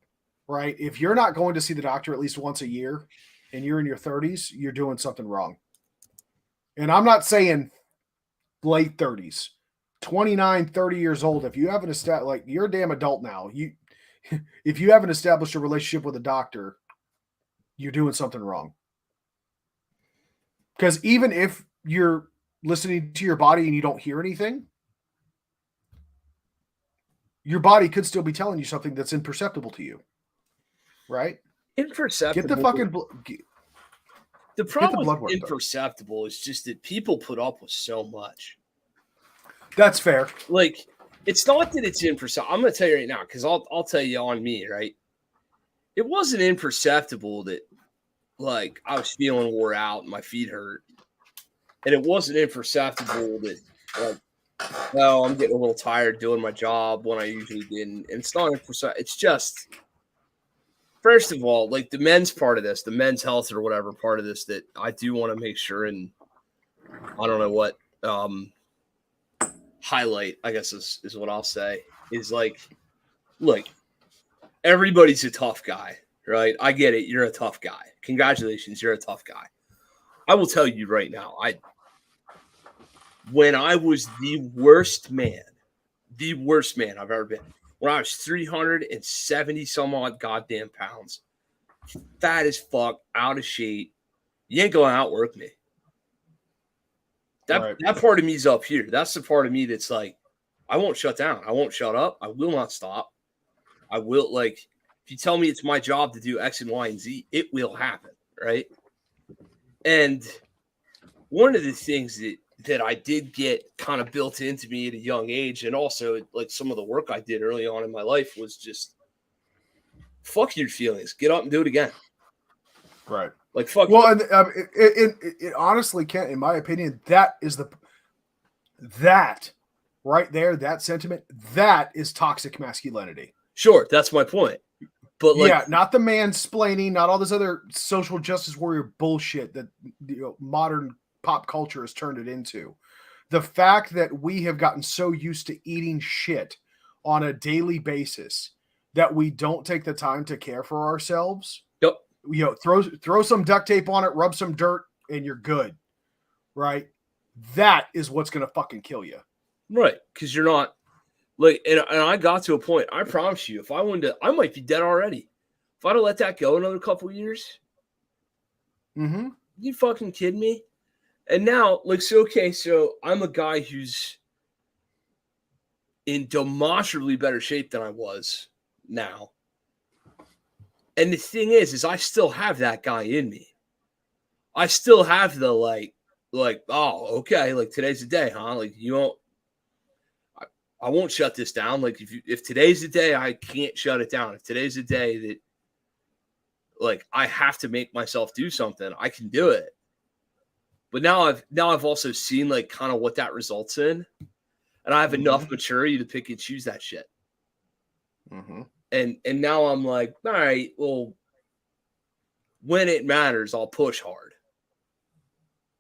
Speaker 1: right? If you're not going to see the doctor at least once a year and you're in your 30s, you're doing something wrong. And I'm not saying late 30s, 29, 30 years old. If you haven't established, you're a damn adult now. If you haven't established a relationship with a doctor, you're doing something wrong. Because even if you're listening to your body and you don't hear anything, your body could still be telling you something that's imperceptible to you, right?
Speaker 2: Imperceptible.
Speaker 1: Get the fucking
Speaker 2: the problem with imperceptible is just that people put up with so much.
Speaker 1: That's fair.
Speaker 2: Like, it's not that it's imperceptible. I'm going to tell you right now, because I'll tell you on me, right? It wasn't imperceptible that like I was feeling wore out and my feet hurt. And it wasn't imperceptible that, like, well, I'm getting a little tired doing my job when I usually didn't. And it's not imperceptible. It's just, first of all, like the men's part of this, the men's health or whatever part of this that I do want to make sure and I don't know what highlight, I guess is what I'll say, is like, look, everybody's a tough guy, right? I get it. You're a tough guy. Congratulations. You're a tough guy. I will tell you right now, when I was the worst man I've ever been, when I was 370 some odd goddamn pounds, fat as fuck, out of shape, you ain't going to outwork me. That part of me is up here. That's the part of me that's like, I won't shut down. I won't shut up. I will not stop. I will, like, if you tell me it's my job to do X and Y and Z, it will happen, right? And one of the things that I did get kind of built into me at a young age, and also like some of the work I did early on in my life, was just fuck your feelings. Get up and do it again.
Speaker 1: Right.
Speaker 2: Like fuck.
Speaker 1: Well, and it honestly can't, in my opinion, that right there, that sentiment, that is toxic masculinity.
Speaker 2: Sure, that's my point. But like,
Speaker 1: yeah, not the mansplaining, not all this other social justice warrior bullshit that modern pop culture has turned it into. The fact that we have gotten so used to eating shit on a daily basis that we don't take the time to care for ourselves.
Speaker 2: Yep.
Speaker 1: Throw some duct tape on it, rub some dirt, and you're good. Right? That is what's going to fucking kill you.
Speaker 2: Right, because you're not. Like, and I got to a point, I promise you, if I wanted to, I might be dead already. If I'd have let that go another couple of years, you fucking kidding me? And now, like, so I'm a guy who's in demonstrably better shape than I was now. And the thing is I still have that guy in me. I still have the, like, oh, okay, like, today's the day, huh? Like, I won't shut this down. Like if today's the day, I can't shut it down. If today's the day that, like, I have to make myself do something, I can do it. But now I've also seen, like, kind of what that results in, and I have enough maturity to pick and choose that shit. And now I'm like, all right, well, when it matters, I'll push hard.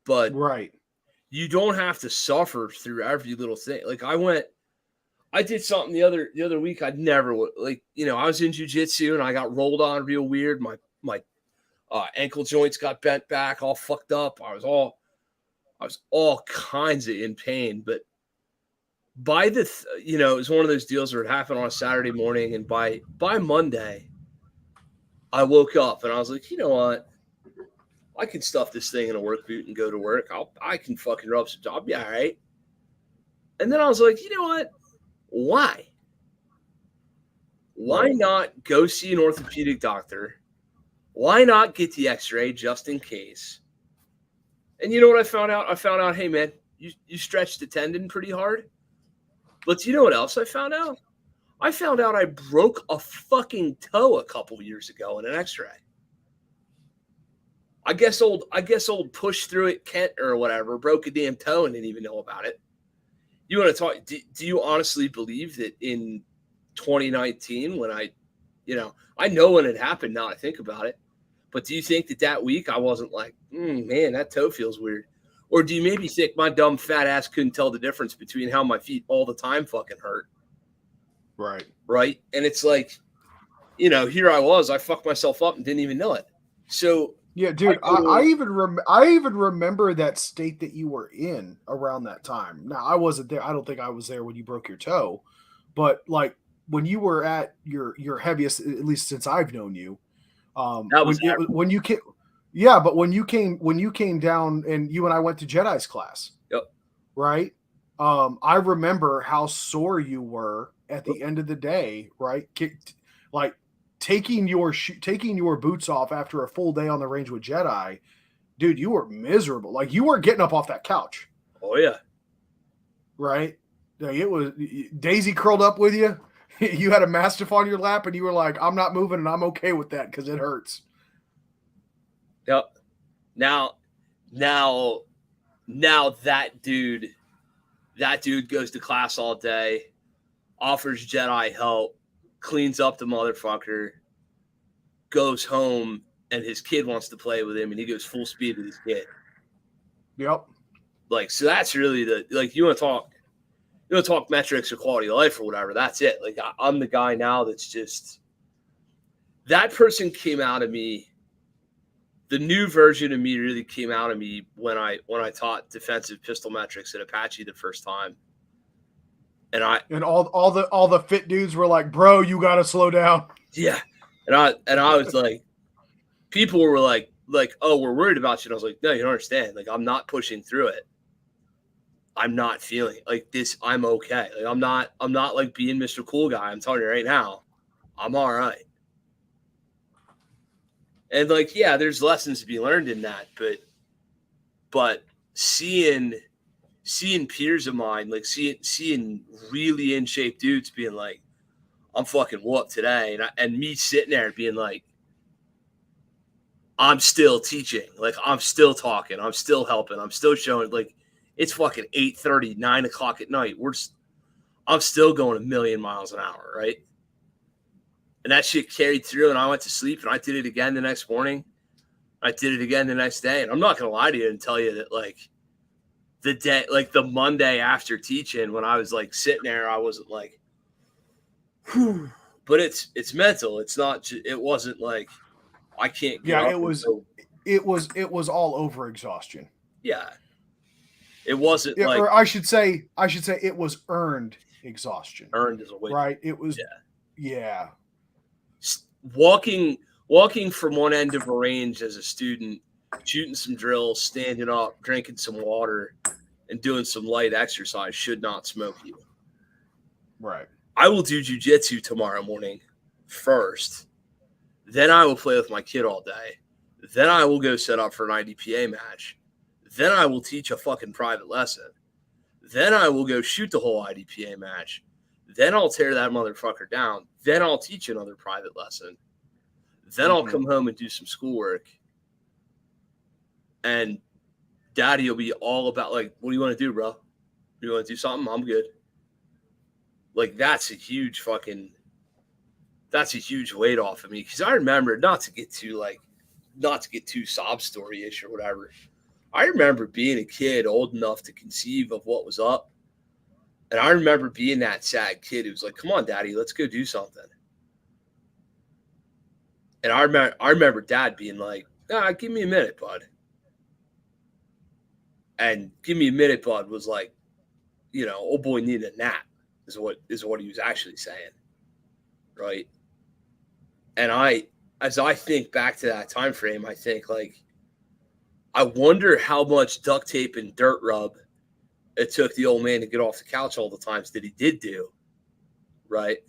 Speaker 2: But you don't have to suffer through every little thing. Like I did something the other week I'd never, like, I was in jiu-jitsu and I got rolled on real weird. My ankle joints got bent back, all fucked up. I was all kinds of in pain. But by it was one of those deals where it happened on a Saturday morning, and by Monday, I woke up and I was like, you know what? I can stuff this thing in a work boot and go to work. I can fucking rub some. I'll be all right. And then I was like, you know what? Why? Why not go see an orthopedic doctor? Why not get the x-ray just in case? And you know what I found out? I found out, hey, man, you stretched the tendon pretty hard. But you know what else I found out? I found out I broke a fucking toe a couple years ago in an x-ray. I guess old push through it Kent or whatever broke a damn toe and didn't even know about it. You want to talk? Do you honestly believe that in 2019, when I know when it happened now I think about it, but do you think that week I wasn't like, man, that toe feels weird? Or do you maybe think my dumb fat ass couldn't tell the difference between how my feet all the time fucking hurt? Right. And it's like, here I was, I fucked myself up and didn't even know it. So
Speaker 1: yeah, dude, I even remember that state that you were in around that time. Now, I wasn't there. I don't think I was there when you broke your toe, but like when you were at your heaviest, at least since I've known you, when you came, yeah, but when you came down and you and I went to Jedi's class, right? I remember how sore you were at the end of the day, right? Like taking your boots off after a full day on the range with Jedi, dude, you were miserable. Like you weren't getting up off that couch.
Speaker 2: Oh yeah.
Speaker 1: Right. Like it was Daisy curled up with you. You had a Mastiff on your lap and you were like, I'm not moving and I'm okay with that because it hurts.
Speaker 2: Yep. Now that dude goes to class all day, offers Jedi help, cleans up the motherfucker, goes home, and his kid wants to play with him, and he goes full speed with his kid.
Speaker 1: Yep.
Speaker 2: Like, so that's really you want to talk metrics or quality of life or whatever. That's it. Like, I'm the guy now that's just, that person came out of me. The new version of me really came out of me when I taught defensive pistol metrics at Apache the first time. And
Speaker 1: all the fit dudes were like, "Bro, you got to slow down."
Speaker 2: Yeah. And I was like, people were like, "Oh, we're worried about you." And I was like, "No, you don't understand. Like, I'm not pushing through it. I'm not feeling like this. I'm okay. Like, I'm not like being Mr. Cool Guy. I'm telling you right now, I'm all right." And like, yeah, there's lessons to be learned in that, but seeing peers of mine, like seeing really in shape dudes being like, "I'm fucking whooped today," and me sitting there being like, "I'm still teaching, like I'm still talking, I'm still helping, I'm still showing." Like, it's fucking 8:30, 9 o'clock at night. I'm still going a million miles an hour, right? And that shit carried through, and I went to sleep, and I did it again the next morning. I did it again the next day, and I'm not gonna lie to you and tell you that like the day, like the Monday after teaching, when I was like sitting there, I wasn't like, whew. But it's mental. It's not. It wasn't like I can't get up.
Speaker 1: It was all over exhaustion.
Speaker 2: Yeah. It wasn't like,
Speaker 1: or I should say it was earned exhaustion.
Speaker 2: Earned is a way,
Speaker 1: right? It was,
Speaker 2: yeah. Walking from one end of a range as a student, shooting some drills, standing up, drinking some water, and doing some light exercise should not smoke you.
Speaker 1: Right.
Speaker 2: I will do jujitsu tomorrow morning first. Then I will play with my kid all day. Then I will go set up for an IDPA match. Then I will teach a fucking private lesson. Then I will go shoot the whole IDPA match. Then I'll tear that motherfucker down. Then I'll teach another private lesson. Then I'll come home and do some schoolwork. And Daddy will be all about, like, "What do you want to do, bro? You want to do something? I'm good." Like, that's a huge weight off of me. Because I remember, not to get too sob story-ish or whatever, I remember being a kid old enough to conceive of what was up. And I remember being that sad kid who was like, "Come on, Daddy, let's go do something." And I remember Dad being like, "Give me a minute, bud." And "Give me a minute, bud" was like, old boy needed a nap is what he was actually saying. Right. And as I think back to that time frame, I think, like, I wonder how much duct tape and dirt rub it took the old man to get off the couch all the times that he did do. Right.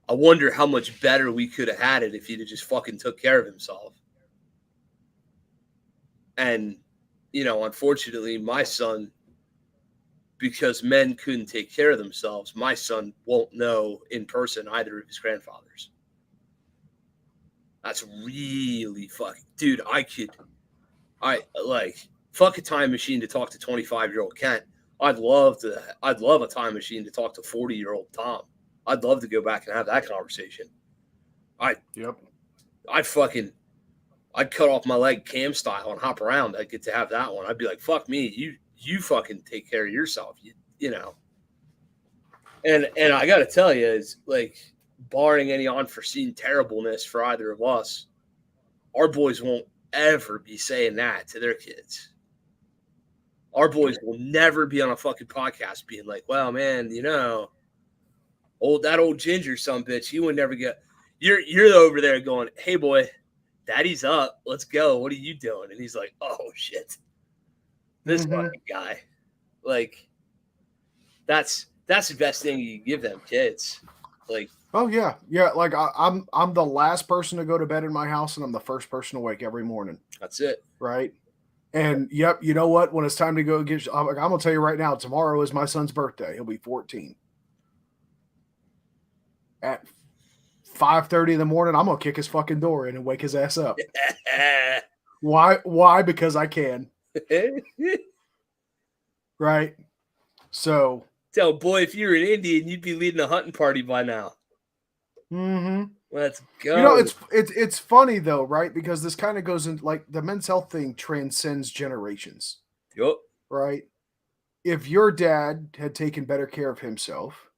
Speaker 2: I wonder how much better we could have had it if he'd have just fucking took care of himself. And, unfortunately, my son, because men couldn't take care of themselves, my son won't know in person either of his grandfathers. That's really fucking, dude, fuck a time machine to talk to 25-year-old Kent. I'd love a time machine to talk to 40-year-old Tom. I'd love to go back and have that conversation. I'd cut off my leg cam style and hop around. I'd get to have that one. I'd be like, "Fuck me, you fucking take care of yourself." You know. And I got to tell you, is like, barring any unforeseen terribleness for either of us, our boys won't ever be saying that to their kids. Our boys will never be on a fucking podcast being like, "Well, man, that old ginger son bitch, he would never get." You're over there going, "Hey, boy, Daddy's up. Let's go. What are you doing?" And he's like, "Oh shit, this fucking guy." Like, that's the best thing you can give them kids. Like,
Speaker 1: oh yeah. Like, I'm the last person to go to bed in my house, and I'm the first person to wake every morning.
Speaker 2: That's it,
Speaker 1: right? And yep, you know what? When it's time to go get, I'm gonna tell you right now. Tomorrow is my son's birthday. He'll be 14. At 5:30 in the morning, I'm gonna kick his fucking door in and wake his ass up. Why? Because I can. Right. So
Speaker 2: tell boy, if you were an Indian, you'd be leading a hunting party by now.
Speaker 1: mm-hmm.
Speaker 2: Let's go.
Speaker 1: You know, it's funny though, right? Because this kind of goes into like the men's health thing transcends generations.
Speaker 2: Yup.
Speaker 1: Right. If your dad had taken better care of himself,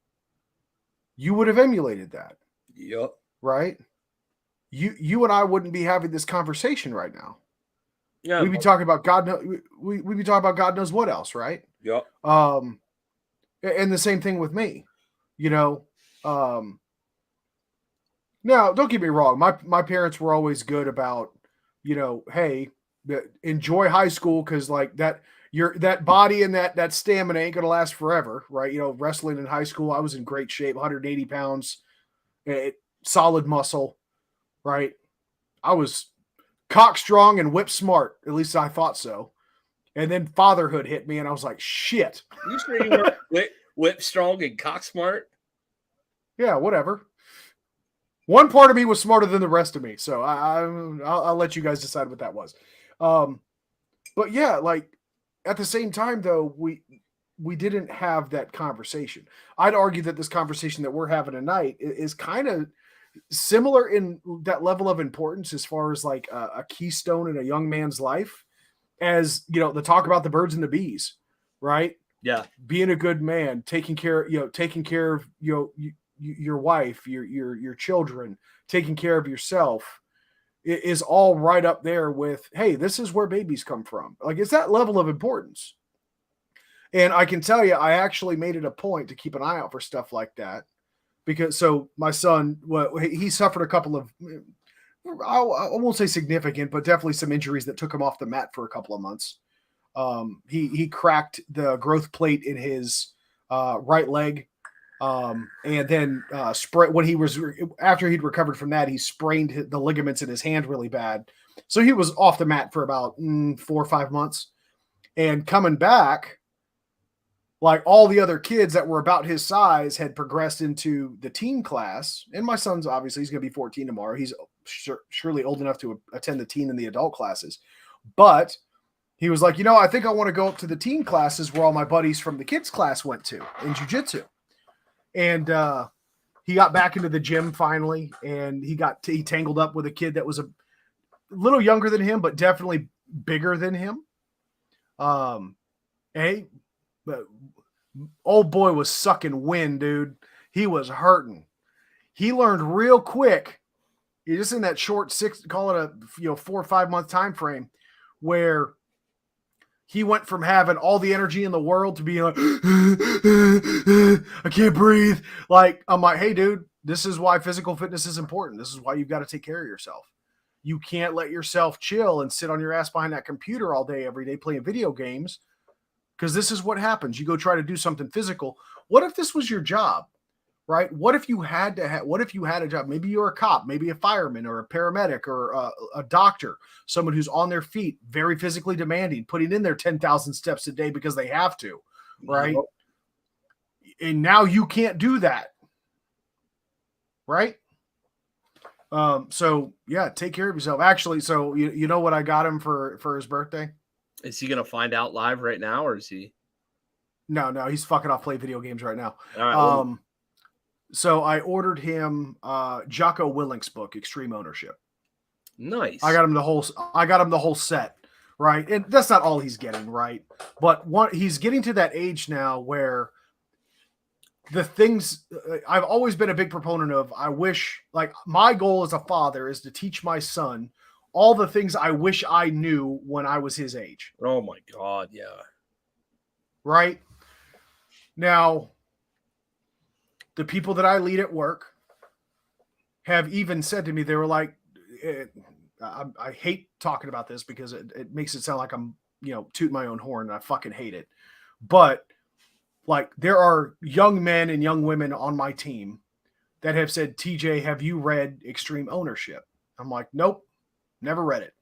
Speaker 1: you would have emulated that.
Speaker 2: Yup.
Speaker 1: Right. You and I wouldn't be having this conversation right now.
Speaker 2: Yeah.
Speaker 1: We'd be talking about God. We'd be talking about God knows what else, right?
Speaker 2: Yup.
Speaker 1: And the same thing with me. You know. Now, don't get me wrong. My parents were always good about, you know, hey, enjoy high school because like that that body and that stamina ain't gonna last forever, right? You know, wrestling in high school, I was in great shape, 180 pounds, solid muscle, right? I was cock strong and whip smart. At least I thought so. And then fatherhood hit me, and I was like, shit.
Speaker 2: You sure you weren't whip strong and cock smart?
Speaker 1: Yeah, whatever. One part of me was smarter than the rest of me, so I'll let you guys decide what that was. But yeah, like at the same time, though, we didn't have that conversation. I'd argue that this conversation that we're having tonight is kind of similar in that level of importance as far as like a keystone in a young man's life, as you know, the talk about the birds and the bees, right?
Speaker 2: Yeah,
Speaker 1: being a good man, taking care of your wife, your children, taking care of yourself is all right up there with, hey, this is where babies come from. Like it's that level of importance. And I can tell you, I actually made it a point to keep an eye out for stuff like that because so my son, well, he suffered a couple of, I won't say significant, but definitely some injuries that took him off the mat for a couple of months. He cracked the growth plate in his right leg. And then when he was after he'd recovered from that, he sprained the ligaments in his hand really bad. So he was off the mat for about 4 or 5 months, and coming back, like all the other kids that were about his size had progressed into the teen class. And my son's obviously he's going to be 14 tomorrow. He's surely old enough to attend the teen and the adult classes, but he was like, I think I want to go up to the teen classes where all my buddies from the kids class went to in jiu-jitsu. And he got back into the gym finally, and he tangled up with a kid that was a little younger than him, but definitely bigger than him. But old boy was sucking wind, dude. He was hurting. He learned real quick. You're just in that short 4 or 5 month time frame where he went from having all the energy in the world to being like, I can't breathe. Like, I'm like, hey, dude, this is why physical fitness is important. This is why you've got to take care of yourself. You can't let yourself chill and sit on your ass behind that computer all day, every day, playing video games, because this is what happens. You go try to do something physical. What if this was your job, right? What if you had a job? Maybe you're a cop, maybe a fireman or a paramedic or a doctor, someone who's on their feet, very physically demanding, putting in their 10,000 steps a day because they have to, right? And now you can't do that, right? So yeah, take care of yourself. Actually, so you know what I got him for his birthday?
Speaker 2: Is he gonna find out live right now, or is he?
Speaker 1: No, he's fucking off playing video games right now.
Speaker 2: All right,
Speaker 1: So I ordered him Jocko Willink's book, Extreme Ownership.
Speaker 2: Nice.
Speaker 1: I got him the whole set, right? And that's not all he's getting, right? But he's getting to that age now where the things I've always been a big proponent of, I wish, like my goal as a father is to teach my son all the things I wish I knew when I was his age.
Speaker 2: Oh my God, yeah.
Speaker 1: Right? Now, the people that I lead at work have even said to me, they were like, I hate talking about this because it makes it sound like I'm, tooting my own horn, and I fucking hate it. But like, there are young men and young women on my team that have said, TJ, have you read Extreme Ownership? I'm like, nope, never read it.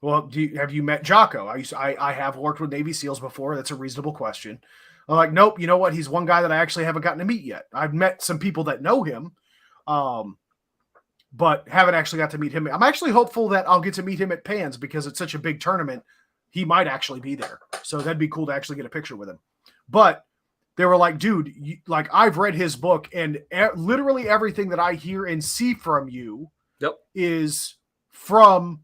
Speaker 1: Well, have you met Jocko? I have worked with Navy SEALs before. That's a reasonable question. I'm like, nope. You know what? He's one guy that I actually haven't gotten to meet yet. I've met some people that know him, But haven't actually got to meet him. I'm actually hopeful that I'll get to meet him at Pans because it's such a big tournament. He might actually be there. So that'd be cool to actually get a picture with him. But they were like, dude, I've read his book, and literally everything that I hear and see from you is from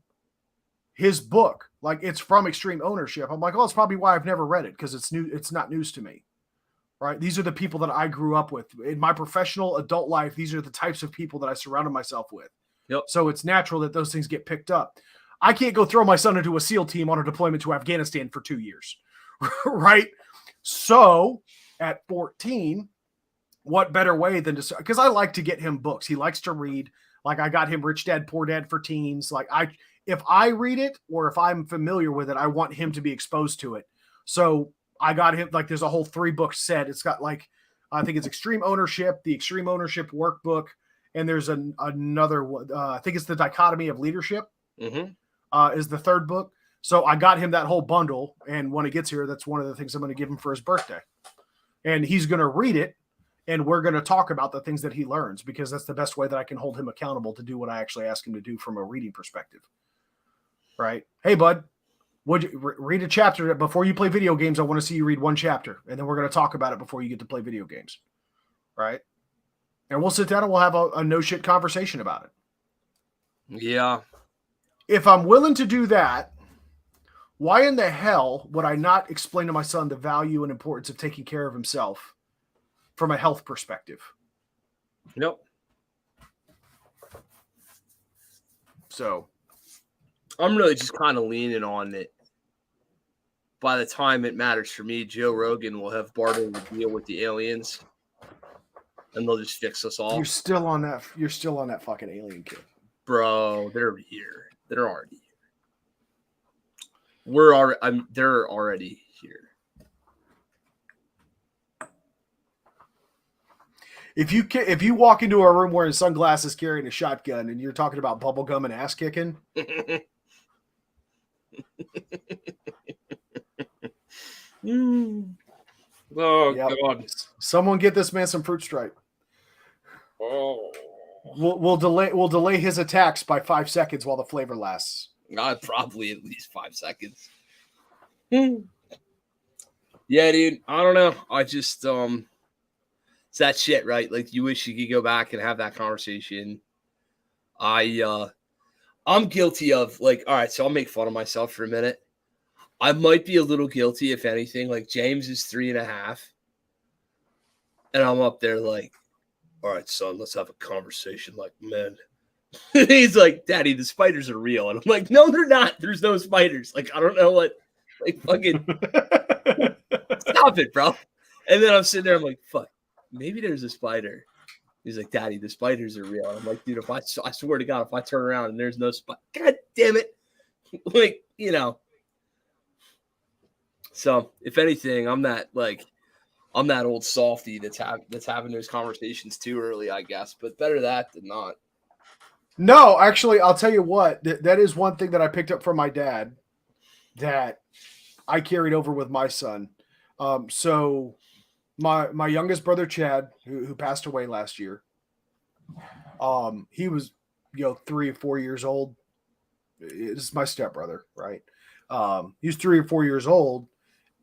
Speaker 1: his book. Like, it's from Extreme Ownership. I'm like, oh, it's probably why I've never read it, because it's new. It's not news to me. Right? These are the people that I grew up with in my professional adult life. These are the types of people that I surrounded myself with.
Speaker 2: Yep.
Speaker 1: So it's natural that those things get picked up. I can't go throw my son into a SEAL team on a deployment to Afghanistan for 2 years. Right? So at 14, what better way than to, because I like to get him books. He likes to read. Like, I got him Rich Dad, Poor Dad for teens. Like, if I read it or if I'm familiar with it, I want him to be exposed to it. So I got him, like, there's a whole 3-book set. It's got, like, I think it's Extreme Ownership, the Extreme Ownership Workbook, and there's another one. I think it's the Dichotomy of Leadership is the 3rd book. So I got him that whole bundle, and when he gets here, that's one of the things I'm going to give him for his birthday. And he's going to read it, and we're going to talk about the things that he learns, because that's the best way that I can hold him accountable to do what I actually ask him to do from a reading perspective. Right? Hey, bud. Would you read a chapter before you play video games? I want to see you read 1 chapter, and then we're going to talk about it before you get to play video games. Right? And we'll sit down and we'll have a no shit conversation about it.
Speaker 2: Yeah.
Speaker 1: If I'm willing to do that, why in the hell would I not explain to my son the value and importance of taking care of himself from a health perspective?
Speaker 2: Nope.
Speaker 1: So
Speaker 2: I'm really just kind of leaning on it. By the time it matters for me, Joe Rogan will have bartered the deal with the aliens, and they'll just fix us all.
Speaker 1: You're still on that fucking alien kid,
Speaker 2: bro. They're here. They're already here. They're already here.
Speaker 1: If you walk into a room wearing sunglasses, carrying a shotgun, and you're talking about bubblegum and ass kicking.
Speaker 2: Oh, yep. God.
Speaker 1: Someone get this man some fruit stripe.
Speaker 2: Oh.
Speaker 1: We'll delay his attacks by 5 seconds while the flavor lasts.
Speaker 2: Probably at least 5 seconds. Yeah, dude. I don't know. I just it's that shit, right? Like, you wish you could go back and have that conversation. I'm guilty of, like, all right, so I'll make fun of myself for a minute. I might be a little guilty, if anything. Like, James is 3.5. And I'm up there like, all right, son, let's have a conversation like men. He's like, Daddy, the spiders are real. And I'm like, no, they're not. There's no spiders. Like, I don't know what, like, fucking stop it, bro. And then I'm sitting there, I'm like, fuck, maybe there's a spider. He's like, Daddy, the spiders are real. And I'm like, dude, I swear to God, if I turn around and there's no spider, God damn it. Like, you know. So, if anything, I'm that old softy that's having those conversations too early, I guess. But better that than not.
Speaker 1: No, actually, I'll tell you what. That is one thing that I picked up from my dad that I carried over with my son. So my youngest brother, Chad, who passed away last year, he was 3 or 4 years old. It's my stepbrother, right? He was 3 or 4 years old,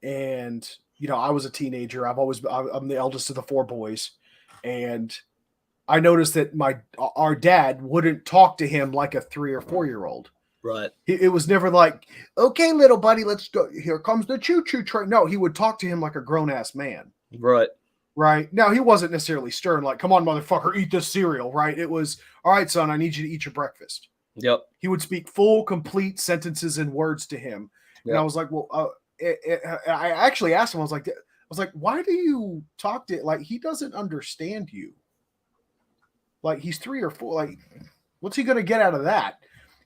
Speaker 1: and I was a teenager. I'm the eldest of the 4 boys, and I noticed that our dad wouldn't talk to him like a 3 or 4 year old.
Speaker 2: Right.
Speaker 1: It was never like, okay, little buddy, let's go. Here comes the choo-choo train. No, he would talk to him like a grown-ass man.
Speaker 2: Right.
Speaker 1: Right. Now, he wasn't necessarily stern, like, come on, motherfucker, eat this cereal, right? It was, all right, son, I need you to eat your breakfast.
Speaker 2: Yep.
Speaker 1: He would speak full, complete sentences and words to him. Yep. And I was like, well, I actually asked him, I was like, why do you talk to, like, he doesn't understand you. Like, he's 3 or 4, like, what's he going to get out of that?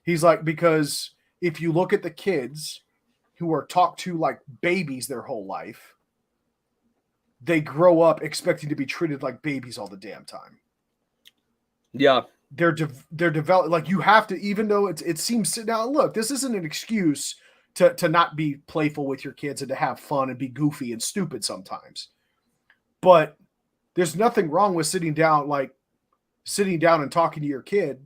Speaker 1: He's like, because if you look at the kids who are talked to like babies their whole life, they grow up expecting to be treated like babies all the damn time.
Speaker 2: Yeah.
Speaker 1: They're developed, like, you have to, even though it seems, now look, this isn't an excuse to not be playful with your kids and to have fun and be goofy and stupid sometimes. But there's nothing wrong with sitting down sitting down and talking to your kid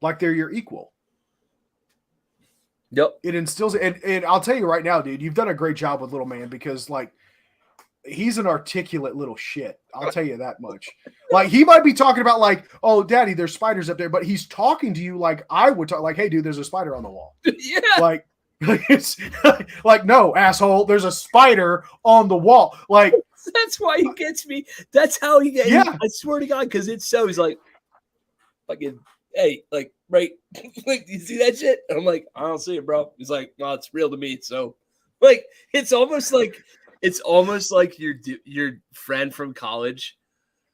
Speaker 1: like they're your equal.
Speaker 2: Yep.
Speaker 1: It instills, and I'll tell you right now, dude, you've done a great job with little man, because like he's an articulate little shit. I'll tell you that much. Like he might be talking about like, oh, daddy, there's spiders up there, but he's talking to you like I would talk, like, hey, dude, there's a spider on the wall.
Speaker 2: Yeah.
Speaker 1: Like it's like, no, asshole, there's a spider on the wall. Like
Speaker 2: that's why he gets me. That's how he gets.
Speaker 1: Yeah.
Speaker 2: I swear to God, because it's so. He's like, fucking, hey, like, right, like, you see that shit? And I'm like, I don't see it, bro. He's like, no, it's real to me. So, like, it's almost like your friend from college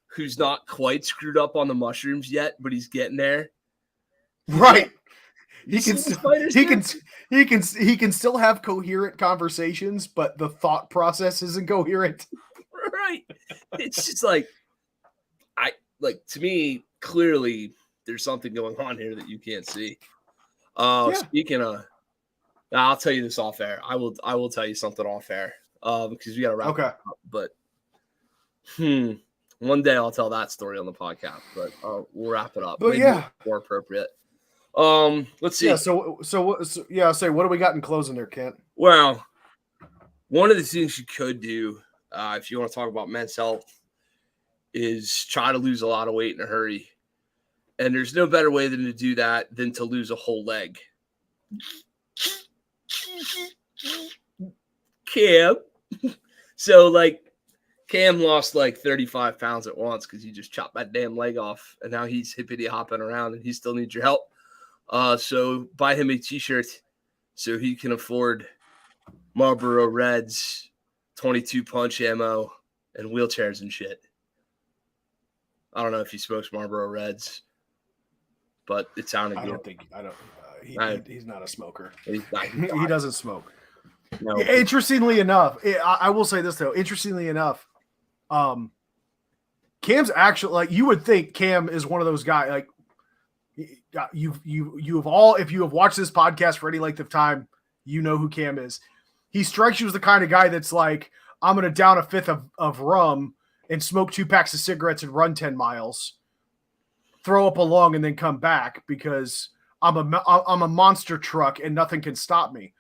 Speaker 2: who's not quite screwed up on the mushrooms yet, but he's getting there.
Speaker 1: right.
Speaker 2: You
Speaker 1: He can,
Speaker 2: see the
Speaker 1: still,
Speaker 2: spiders there?
Speaker 1: he can still have coherent conversations, but the thought process isn't coherent.
Speaker 2: Right. It's just like, to me, clearly there's something going on here that you can't see.
Speaker 1: Yeah.
Speaker 2: Speaking of, I'll tell you this off air. I will tell you something off air. Because we got to wrap it up. But one day I'll tell that story on the podcast, but we'll wrap it up.
Speaker 1: But
Speaker 2: Maybe
Speaker 1: yeah,
Speaker 2: more appropriate. Let's see.
Speaker 1: Yeah. So I'll say, what do we got in closing there, Kent?
Speaker 2: Well, one of the things you could do, if you want to talk about men's health, is try to lose a lot of weight in a hurry. And there's no better way than to do that than to lose a whole leg. Cam. So, like, Cam lost like 35 pounds at once because he just chopped that damn leg off. And now he's hippity hopping around and he still needs your help. So buy him a t-shirt so he can afford Marlboro Reds, 22 punch ammo, and wheelchairs and shit. I don't know if he smokes Marlboro Reds, but it sounded good.
Speaker 1: He's not a smoker.
Speaker 2: He
Speaker 1: doesn't smoke.
Speaker 2: No.
Speaker 1: Interestingly enough, I will say this though. Interestingly enough, Cam's actually, like, you would think Cam is one of those guys. Like, you have all, if you have watched this podcast for any length of time, you know who Cam is. He strikes you as the kind of guy that's like, I'm going to down a fifth of rum and smoke 2 packs of cigarettes and run 10 miles, throw up a lung, and then come back because I'm a monster truck and nothing can stop me.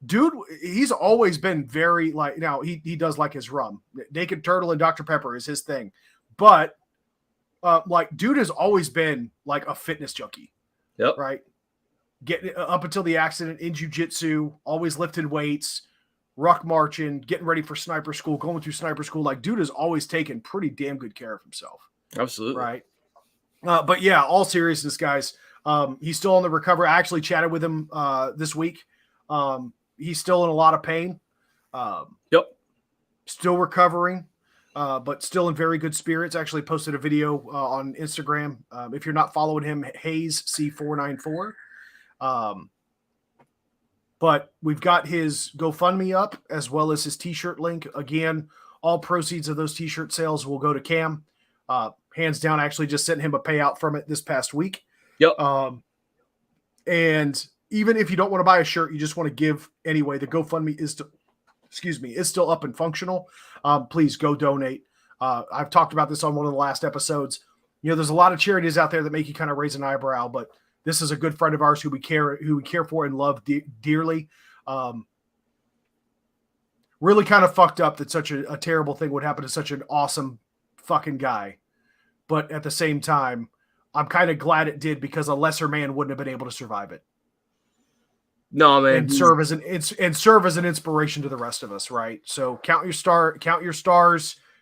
Speaker 1: Dude, he's always been very, like, now he does like his rum. Naked Turtle and Dr. Pepper is his thing. But like, dude has always been like a fitness junkie.
Speaker 2: Yep.
Speaker 1: Right? Getting up until the accident in jiu-jitsu, always lifting weights, ruck marching, getting ready for sniper school, going through sniper school. Like, dude has always taken pretty damn good care of himself.
Speaker 2: Absolutely.
Speaker 1: Right. But yeah, all seriousness, guys. He's still on the recovery. I actually chatted with him this week. He's still in a lot of pain.
Speaker 2: Yep. Still
Speaker 1: recovering, but still in very good spirits. Actually posted a video on Instagram. If you're not following him, Hayes C494. But we've got his GoFundMe up as well as his t-shirt link. Again, all proceeds of those t-shirt sales will go to Cam. Hands down, I actually just sent him a payout from it this past week.
Speaker 2: Yep.
Speaker 1: And even if you don't want to buy a shirt, you just want to give anyway, the GoFundMe is still up and functional. Please go donate. I've talked about this on one of the last episodes. You know, there's a lot of charities out there that make you kind of raise an eyebrow, but this is a good friend of ours who we care for and love dearly. Really kind of fucked up that such a terrible thing would happen to such an awesome fucking guy. But at the same time, I'm kind of glad it did, because a lesser man wouldn't have been able to survive it.
Speaker 2: No, man.
Speaker 1: And serve as an inspiration to the rest of us, right? So count your stars,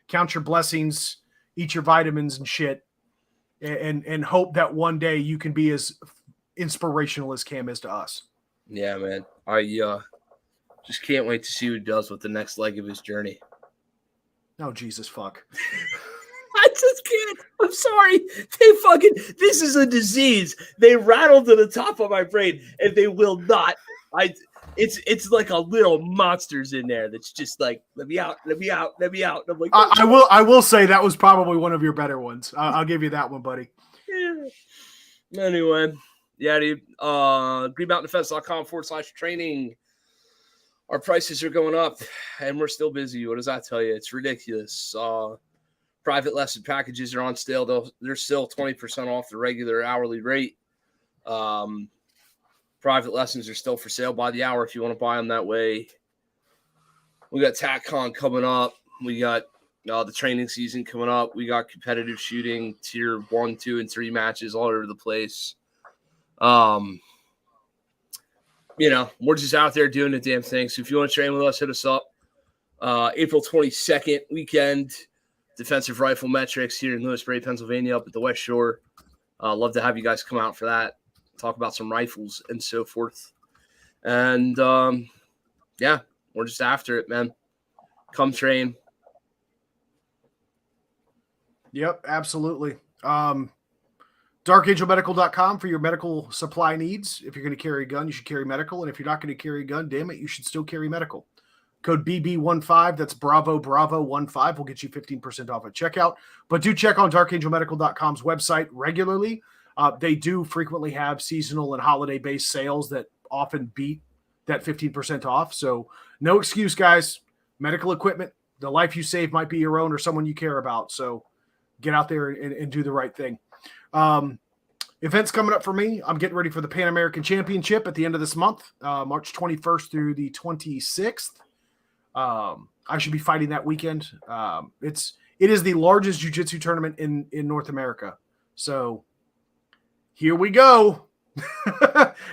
Speaker 1: count your blessings, eat your vitamins and shit, and hope that one day you can be as inspirational as Cam is to us.
Speaker 2: Yeah, man. I just can't wait to see what he does with the next leg of his journey.
Speaker 1: Oh, Jesus fuck.
Speaker 2: I just can't. I'm sorry. This is a disease. They rattle to the top of my brain and they will not. It's like a little monster's in there that's just like, let me out. And I'm like, oh.
Speaker 1: I will say that was probably one of your better ones. I'll give you that one, buddy.
Speaker 2: Yeah. Anyway, yeah, dude. greenmountaindefense.com/training. Our prices are going up and we're still busy. What does that tell you? It's ridiculous. Private lesson packages are on sale. They're still 20% off the regular hourly rate. Private lessons are still for sale by the hour if you want to buy them that way. We got TACCon coming up. We got the training season coming up. We got competitive shooting, tier 1, 2, and 3 matches all over the place. We're just out there doing the damn thing. So if you want to train with us, hit us up. April 22nd weekend, defensive rifle metrics here in Lewisburg, Pennsylvania, up at the West Shore. Love to have you guys come out for that, talk about some rifles and so forth. And we're just after it, man. Come train.
Speaker 1: Yep, absolutely. DarkAngelMedical.com for your medical supply needs. If you're going to carry a gun, you should carry medical. And if you're not going to carry a gun, damn it, you should still carry medical. Code BB15, that's Bravo 15, will get you 15% off at checkout. But do check on DarkAngelMedical.com's website regularly. They do frequently have seasonal and holiday-based sales that often beat that 15% off. So no excuse, guys. Medical equipment, the life you save might be your own or someone you care about. So get out there and do the right thing. Events coming up for me. I'm getting ready for the Pan American Championship at the end of this month, March 21st through the 26th. I should be fighting that weekend. It is the largest jiu-jitsu tournament in North America. So here we go.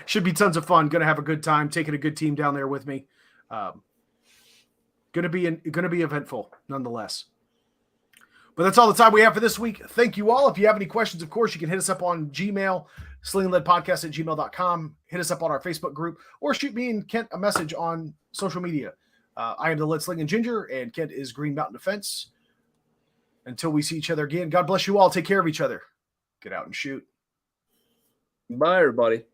Speaker 1: Should be tons of fun. Going to have a good time. Taking a good team down there with me. Going to be eventful nonetheless. But that's all the time we have for this week. Thank you all. If you have any questions, of course, you can hit us up on Gmail, slingleadpodcast@gmail.com. Hit us up on our Facebook group or shoot me and Kent a message on social media. I am the Lead Sling and Ginger, and Kent is Green Mountain Defense. Until we see each other again, God bless you all. Take care of each other. Get out and shoot.
Speaker 2: Bye, everybody.